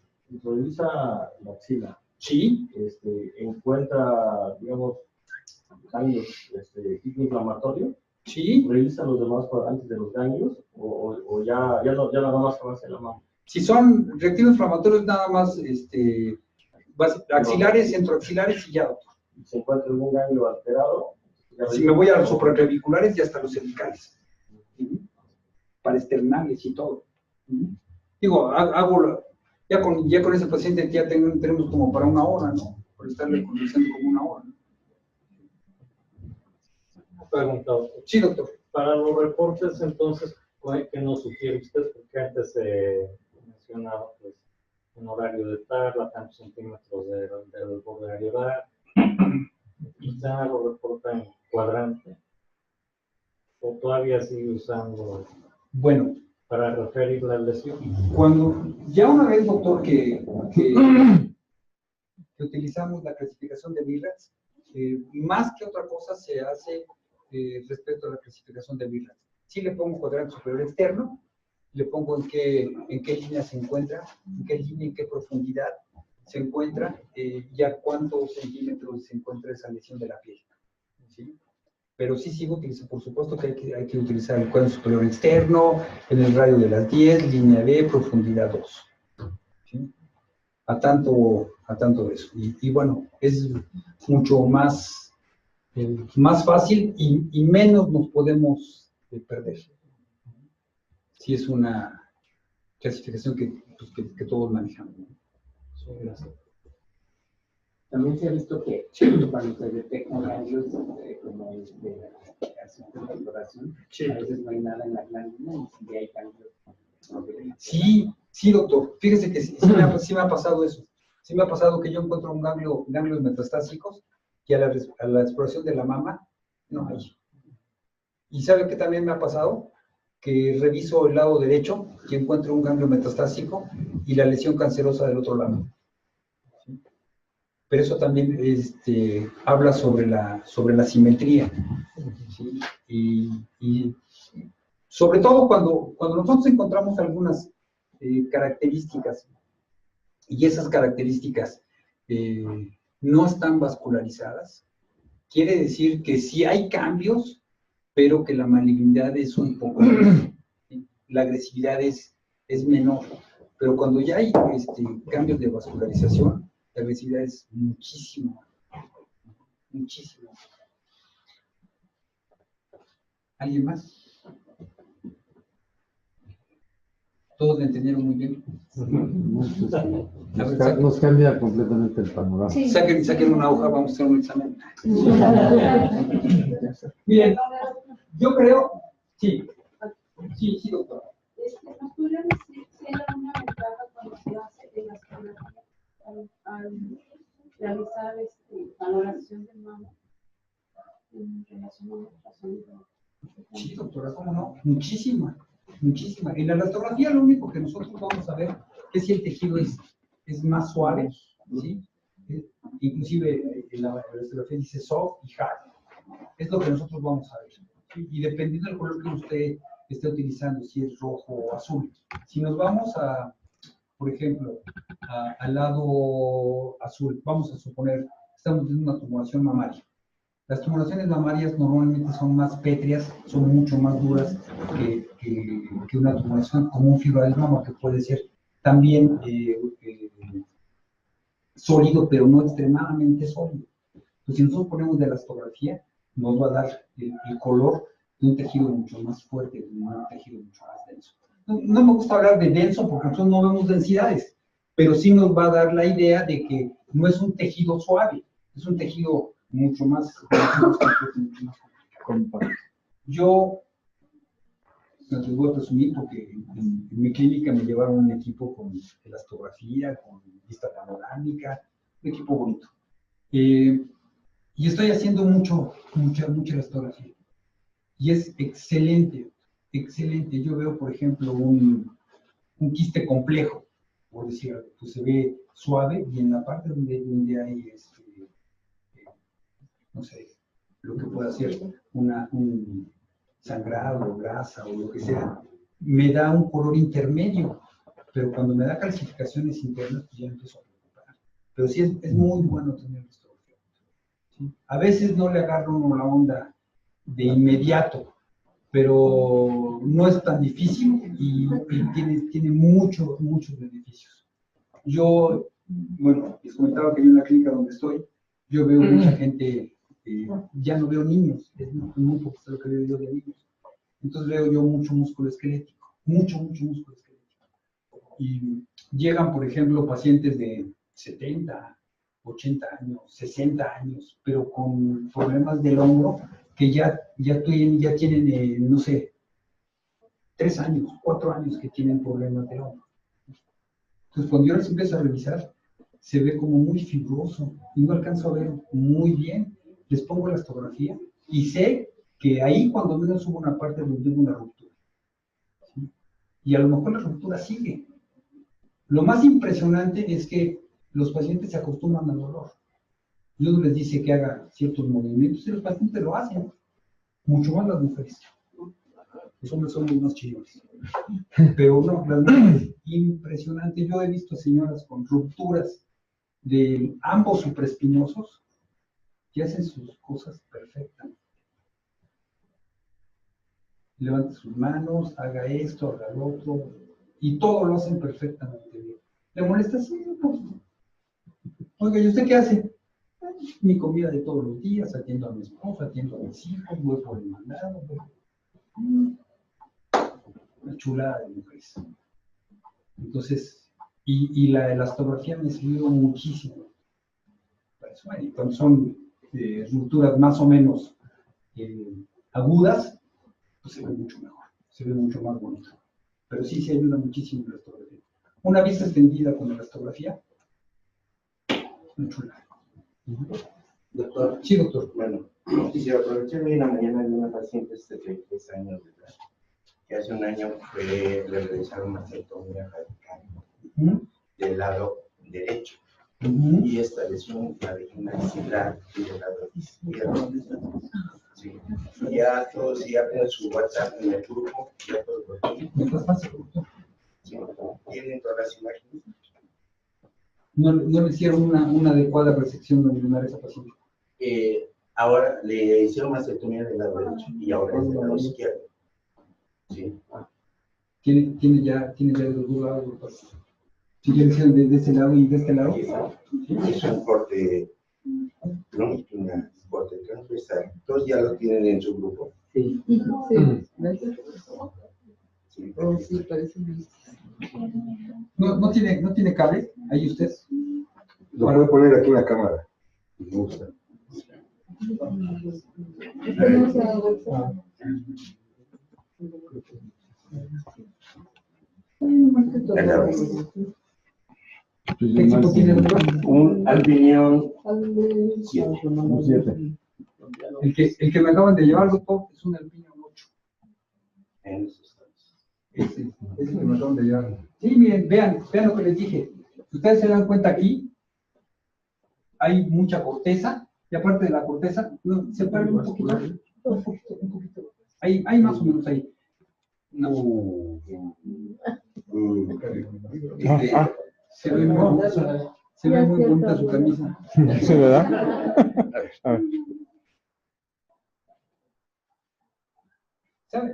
[SPEAKER 6] Revisa la axila.
[SPEAKER 1] Sí.
[SPEAKER 6] Encuentra, digamos, ganglios tipo inflamatorio.
[SPEAKER 1] Sí.
[SPEAKER 6] ¿Revisa los demás antes de los ganglios? ¿O ya nada más avanza en la mano?
[SPEAKER 1] Si son reactivos inflamatorios, nada más axilares, centroaxilares y ya, doctor.
[SPEAKER 6] ¿Se encuentra algún ganglio alterado?
[SPEAKER 1] Si me voy a los supraclaviculares y hasta los cervicales. Para esternales y todo. Digo, ya con ese paciente ya tenemos como para una hora, ¿no? Por estarle conversando como una hora.
[SPEAKER 5] Pregunta, doctor.
[SPEAKER 1] Sí, doctor.
[SPEAKER 5] Para los reportes, entonces, ¿qué nos sugiere usted? Porque antes mencionaba, pues, un horario de tal, a tantos centímetros del borde areolar. Quizá lo reporta en cuadrante. ¿O todavía sigue usando?
[SPEAKER 1] Bueno,
[SPEAKER 5] para referir la lesión.
[SPEAKER 1] Cuando ya una vez, doctor, que utilizamos la clasificación de BIRATS, más que otra cosa se hace respecto a la clasificación de BIRATS. Sí le pongo cuadrante superior externo, le pongo en qué línea se encuentra, en qué línea, en qué profundidad se encuentra, y a cuántos centímetros se encuentra esa lesión de la piel. ¿Sí? Pero sí sigo utilizando, por supuesto que hay que utilizar el cuadrante superior externo, en el radio de las 10, línea B, profundidad 2. ¿Sí? A tanto de eso. Y bueno, es mucho más fácil y menos nos podemos perder. Sí, es una clasificación que todos manejamos.
[SPEAKER 5] Sí, gracias.
[SPEAKER 7] También se ha visto que cuando se detectan ganglios como de exploración, a veces no hay nada en la glándula y si hay ganglios.
[SPEAKER 1] Sí, doctor. Fíjese que sí me ha pasado eso. Sí me ha pasado que yo encuentro ganglios metastásicos y a la exploración de la mama no hay. ¿Y sabe qué también me ha pasado? Que reviso el lado derecho y encuentro un ganglio metastásico y la lesión cancerosa del otro lado. ¿Sí? Pero eso también habla sobre la simetría. ¿Sí? Y sobre todo cuando nosotros encontramos algunas características y esas características no están vascularizadas, quiere decir que sí hay cambios, pero que la malignidad es un poco menor, ¿sí? La agresividad es menor, pero cuando ya hay cambios de vascularización, la agresividad es muchísimo. ¿Alguien más? ¿Todos me entendieron muy bien?
[SPEAKER 2] Nos cambia completamente el panorama.
[SPEAKER 8] Sí.
[SPEAKER 1] Saquen una hoja, vamos a hacer un examen. Bien, yo creo, sí, doctor.
[SPEAKER 8] ¿Nos podrían decir si hay alguna ventaja cuando se hace en la astrología al realizar valoración de mama en relación a la ultrasonido?
[SPEAKER 1] Sí, doctora, ¿cómo no? Muchísima. En la elastografía lo único que nosotros vamos a ver es si el tejido es más suave, ¿sí? Inclusive en la elastografía dice soft y hard. Es lo que nosotros vamos a ver. ¿Sí? Y dependiendo del color que usted esté utilizando, si es rojo o azul. Si nos vamos por ejemplo, al lado azul, vamos a suponer, estamos viendo una tumoración mamaria. Las tumoraciones mamarias normalmente son más pétreas, son mucho más duras que una tumoración como un fibroadenoma, que puede ser también sólido, pero no extremadamente sólido. Entonces, si nosotros ponemos de elastografía, nos va a dar el color de un tejido mucho más fuerte, de un tejido mucho más denso. No me gusta hablar de denso porque nosotros no vemos densidades, pero sí nos va a dar la idea de que no es un tejido suave, es un tejido mucho más complicado. Yo les voy a presumir porque en mi clínica me llevaron un equipo con elastografía, con vista panorámica, un equipo bonito. Y estoy haciendo mucha elastografía. Y es excelente, excelente. Yo veo, por ejemplo, un quiste complejo, por decir algo, pues se ve suave y en la parte donde hay, no sé, lo que pueda ser un sangrado, grasa o lo que sea, me da un color intermedio, pero cuando me da calcificaciones internas, pues ya empiezo a preocupar. Pero sí es muy bueno tener esto. ¿Sí? A veces no le agarro la onda de inmediato, pero no es tan difícil y tiene muchos beneficios. Yo, bueno, les comentaba que yo en la clínica donde estoy, yo veo mucha gente, ya no veo niños, es muy poco lo que veo yo de niños. Entonces veo yo mucho músculo esquelético, mucho músculo esquelético. Y llegan, por ejemplo, pacientes de 70, 80 años, 60 años, pero con problemas del hombro, que ya tienen, no sé, 3 años, 4 años que tienen problemas del hombro. Entonces, cuando yo les empiezo a revisar, se ve como muy fibroso, y no alcanzo a ver muy bien. Les pongo la elastografía y sé que ahí cuando menos hubo una parte donde hubo una ruptura. ¿Sí? Y a lo mejor la ruptura sigue. Lo más impresionante es que los pacientes se acostumbran al dolor. Y uno les dice que haga ciertos movimientos y los pacientes lo hacen. Mucho más las mujeres. Los hombres son muy más chillones. Pero no, las mujeres, impresionante. Yo he visto señoras con rupturas de ambos supraespinosos que hacen sus cosas perfectamente. Levante sus manos, haga esto, haga lo otro, y todo lo hacen perfectamente bien. ¿Le molesta? Sí, un poquito. Oiga, ¿y usted qué hace? Mi comida de todos los días, atiendo a mi esposo, atiendo a mis hijos, voy por el mandado. Una chulada de mujeres. Entonces, y la elastografía me sirvió muchísimo. Pues, bueno, y cuando son rupturas más o menos agudas, pues se ve mucho mejor, se ve mucho más bonito. Pero sí se ayuda muchísimo la elastografía. Una vista extendida con la elastografía, muy chula.
[SPEAKER 9] Doctor.
[SPEAKER 1] Sí, doctor.
[SPEAKER 9] Bueno, quisiera aprovechar hoy en la mañana de una paciente de 73 años de edad, que hace un año le realizaron una mastectomía radical del lado derecho. Y esta lesión la dejó una axilar y del lado izquierdo. Sí. Ya todos, ya tienen su WhatsApp en el grupo, ya todos lo tienen. Sí. Tienen todas las imágenes.
[SPEAKER 1] No le hicieron una adecuada resección lunar a esa paciente.
[SPEAKER 9] Ahora le hicieron mastectomía del lado derecho y ahora es del lado izquierdo. Sí.
[SPEAKER 1] Tiene ya los dos lados. Si le hicieron de ese lado y de este lado.
[SPEAKER 9] Es un corte, ¿no? Una corte transversal. Todos ya lo tienen en su grupo.
[SPEAKER 7] Sí.
[SPEAKER 9] Sí.
[SPEAKER 7] Oh, sí, parece.
[SPEAKER 1] ¿No tiene cable? Ahí usted.
[SPEAKER 2] Lo puede poner aquí en la cámara. Me gusta.
[SPEAKER 1] ¿Qué equipo tiene, doctor?
[SPEAKER 9] Un Alpinion
[SPEAKER 2] 7.
[SPEAKER 1] El que me acaban de llevar, doctor, es un Alpinion 8.
[SPEAKER 9] en esos casos.
[SPEAKER 1] Ese que me acaban de llevar. Sí, miren, vean lo que les dije. Si ustedes se dan cuenta aquí, hay mucha corteza, y aparte de la corteza, separen un poquito. Hay más o menos ahí. No. Se ve muy bonita su camisa.
[SPEAKER 4] ¿Sí, verdad? A ver.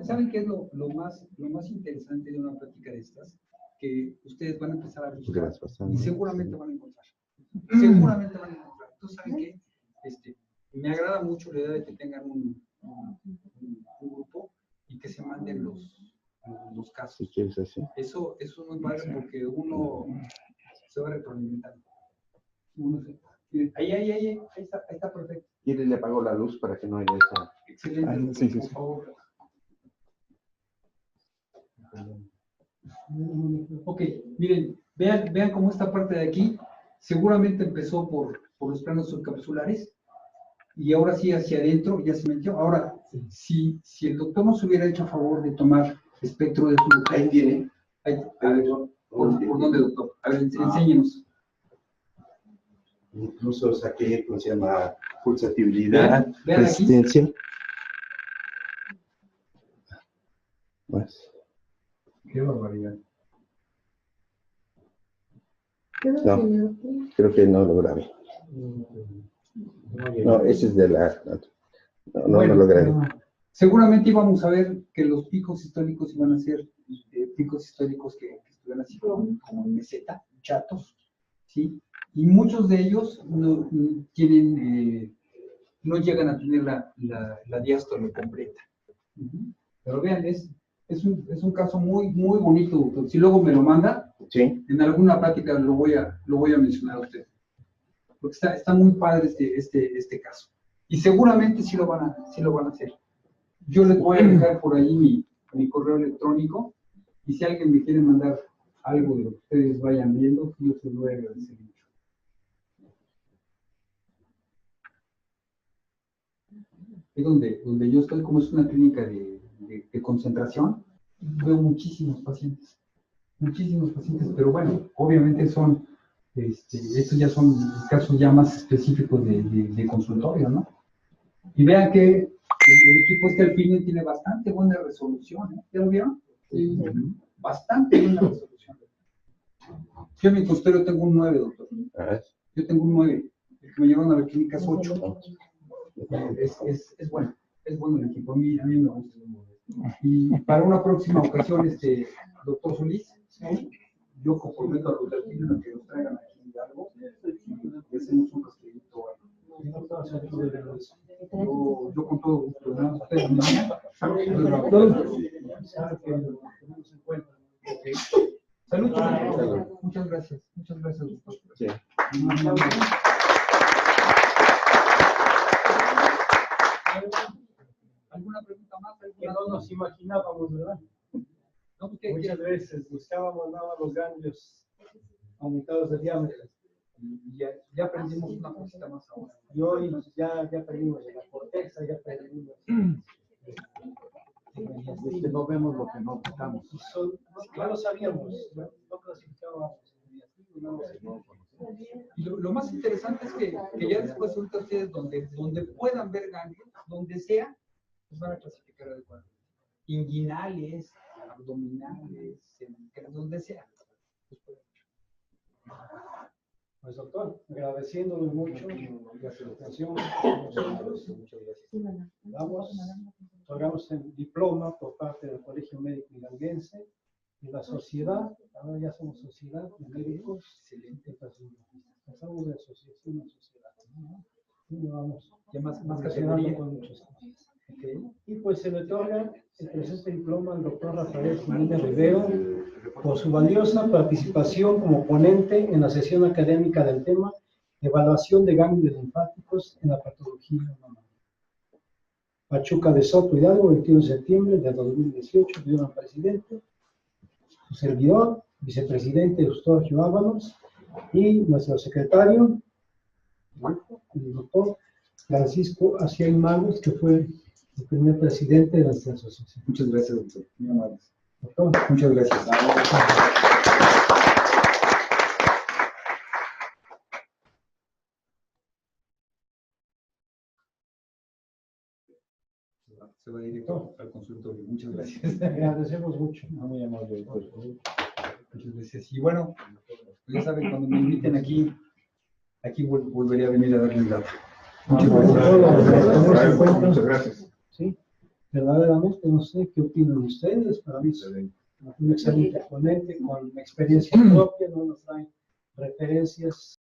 [SPEAKER 1] ¿Saben qué es lo más interesante de una plática de estas? Que ustedes van a empezar a buscar y seguramente van a encontrar. Seguramente van a encontrar. Entonces, ¿saben qué? Me agrada mucho la idea de que tengan un grupo y que se manden los casos.
[SPEAKER 4] Si quieres así.
[SPEAKER 1] Eso es muy padre porque uno se va retroalimentando. Miren, ahí está perfecto.
[SPEAKER 9] ¿Quiere le apago la luz para que no haya esa?
[SPEAKER 1] Excelente.
[SPEAKER 4] Ah, sí, sí,
[SPEAKER 1] Por
[SPEAKER 4] sí.
[SPEAKER 1] favor. Ok, miren, vean cómo esta parte de aquí seguramente empezó por los planos subcapsulares y ahora sí hacia adentro ya se metió. Ahora, si el doctor nos hubiera hecho a favor de tomar espectro de flujo,
[SPEAKER 9] Ahí tiene.
[SPEAKER 1] ahí, a ver, ¿por dónde, doctor? A ver, enséñenos.
[SPEAKER 9] Incluso saqué, ¿cómo se llama? Pulsatividad,
[SPEAKER 1] Vean aquí.
[SPEAKER 9] resistencia. Más.
[SPEAKER 1] Qué barbaridad.
[SPEAKER 9] No, creo que no lo grabé. No, ese es de la... No lo grabé.
[SPEAKER 1] Seguramente íbamos a ver que los picos históricos iban a ser picos históricos que estuvieran así como en meseta, chatos, ¿sí? Y muchos de ellos no llegan a tener la diástole completa. Pero vean, es un caso muy, muy bonito, doctor. Si luego me lo manda,
[SPEAKER 9] Sí.
[SPEAKER 1] en alguna plática lo voy a mencionar a usted. Porque está muy padre este caso. Y seguramente sí lo van a hacer. Yo les voy a dejar por ahí mi correo electrónico y si alguien me quiere mandar algo de lo que ustedes vayan viendo, yo se lo voy a agradecer mucho. Es donde yo estoy, como es una clínica de concentración, veo muchísimos pacientes, pero bueno, obviamente estos ya son casos ya más específicos de consultorio, ¿no? Y vean que el equipo Alpine tiene bastante buena resolución, ¿eh? ¿Ya lo vieron? Sí. Bastante buena resolución. Yo en mi consultorio tengo un 9, doctor. Yo tengo un 9. El que me llevaron a la clínica es 8. Es bueno el equipo. A mí me gusta. Y para una próxima ocasión, doctor Solís, yo comprometo a los Alpine a que nos traigan aquí algo y hacemos un rastreito o algo. Yo con todo gusto, ¿no? Ustedes me Salud. Muchas gracias, doctor.
[SPEAKER 9] Sí.
[SPEAKER 1] ¿Alguna pregunta más?
[SPEAKER 3] Que no nos imaginábamos, ¿verdad?
[SPEAKER 1] No,
[SPEAKER 3] Muchas veces buscábamos nada más los ganglios aumentados de diámetro.
[SPEAKER 1] Y ya aprendimos una cosita más ahora.
[SPEAKER 3] Y hoy ya aprendimos de la corteza, ya aprendimos.
[SPEAKER 2] No vemos lo que no buscamos.
[SPEAKER 3] Ya lo sabíamos, no clasificábamos.
[SPEAKER 1] Y lo más interesante es que ya después ahorita ustedes donde puedan ver ganglios, donde sea, pues van a clasificar adecuadamente. Inguinales, abdominales, donde sea.
[SPEAKER 3] Pues doctor, agradeciéndole mucho la presentación nosotros. Vamos, otorgamos el diploma por parte del Colegio Médico Hidalguense y la sociedad, ahora ya somos sociedad de médicos, excelente, pasamos de asociación a sociedad. Y vamos
[SPEAKER 1] ya más
[SPEAKER 3] categoría con muchas cosas. Y pues se le otorga el presente diploma al doctor Rafael Jiménez Rivero por su valiosa participación como ponente en la sesión académica del tema Evaluación de ganglios linfáticos en la patología mamaria. Pachuca de Soto Hidalgo, 21 de septiembre de 2018, dio presidente, su servidor, vicepresidente Eustorgio Ábalos, y nuestro secretario, el doctor Francisco Aciain Magos, que fue el primer presidente de nuestra asociación.
[SPEAKER 1] Muchas gracias, doctor. Muy amables.
[SPEAKER 3] Doctor,
[SPEAKER 1] muchas gracias. Se va directo al consultorio. Muchas gracias.
[SPEAKER 3] Agradecemos mucho.
[SPEAKER 4] Muy amable.
[SPEAKER 1] Muchas gracias. Y bueno, ya saben, cuando me inviten aquí volveré a venir a darles data.
[SPEAKER 2] Muchas gracias.
[SPEAKER 3] Sí, verdaderamente no sé qué opinan ustedes. Para mí es un excelente ponente con experiencia propia, no nos trae referencias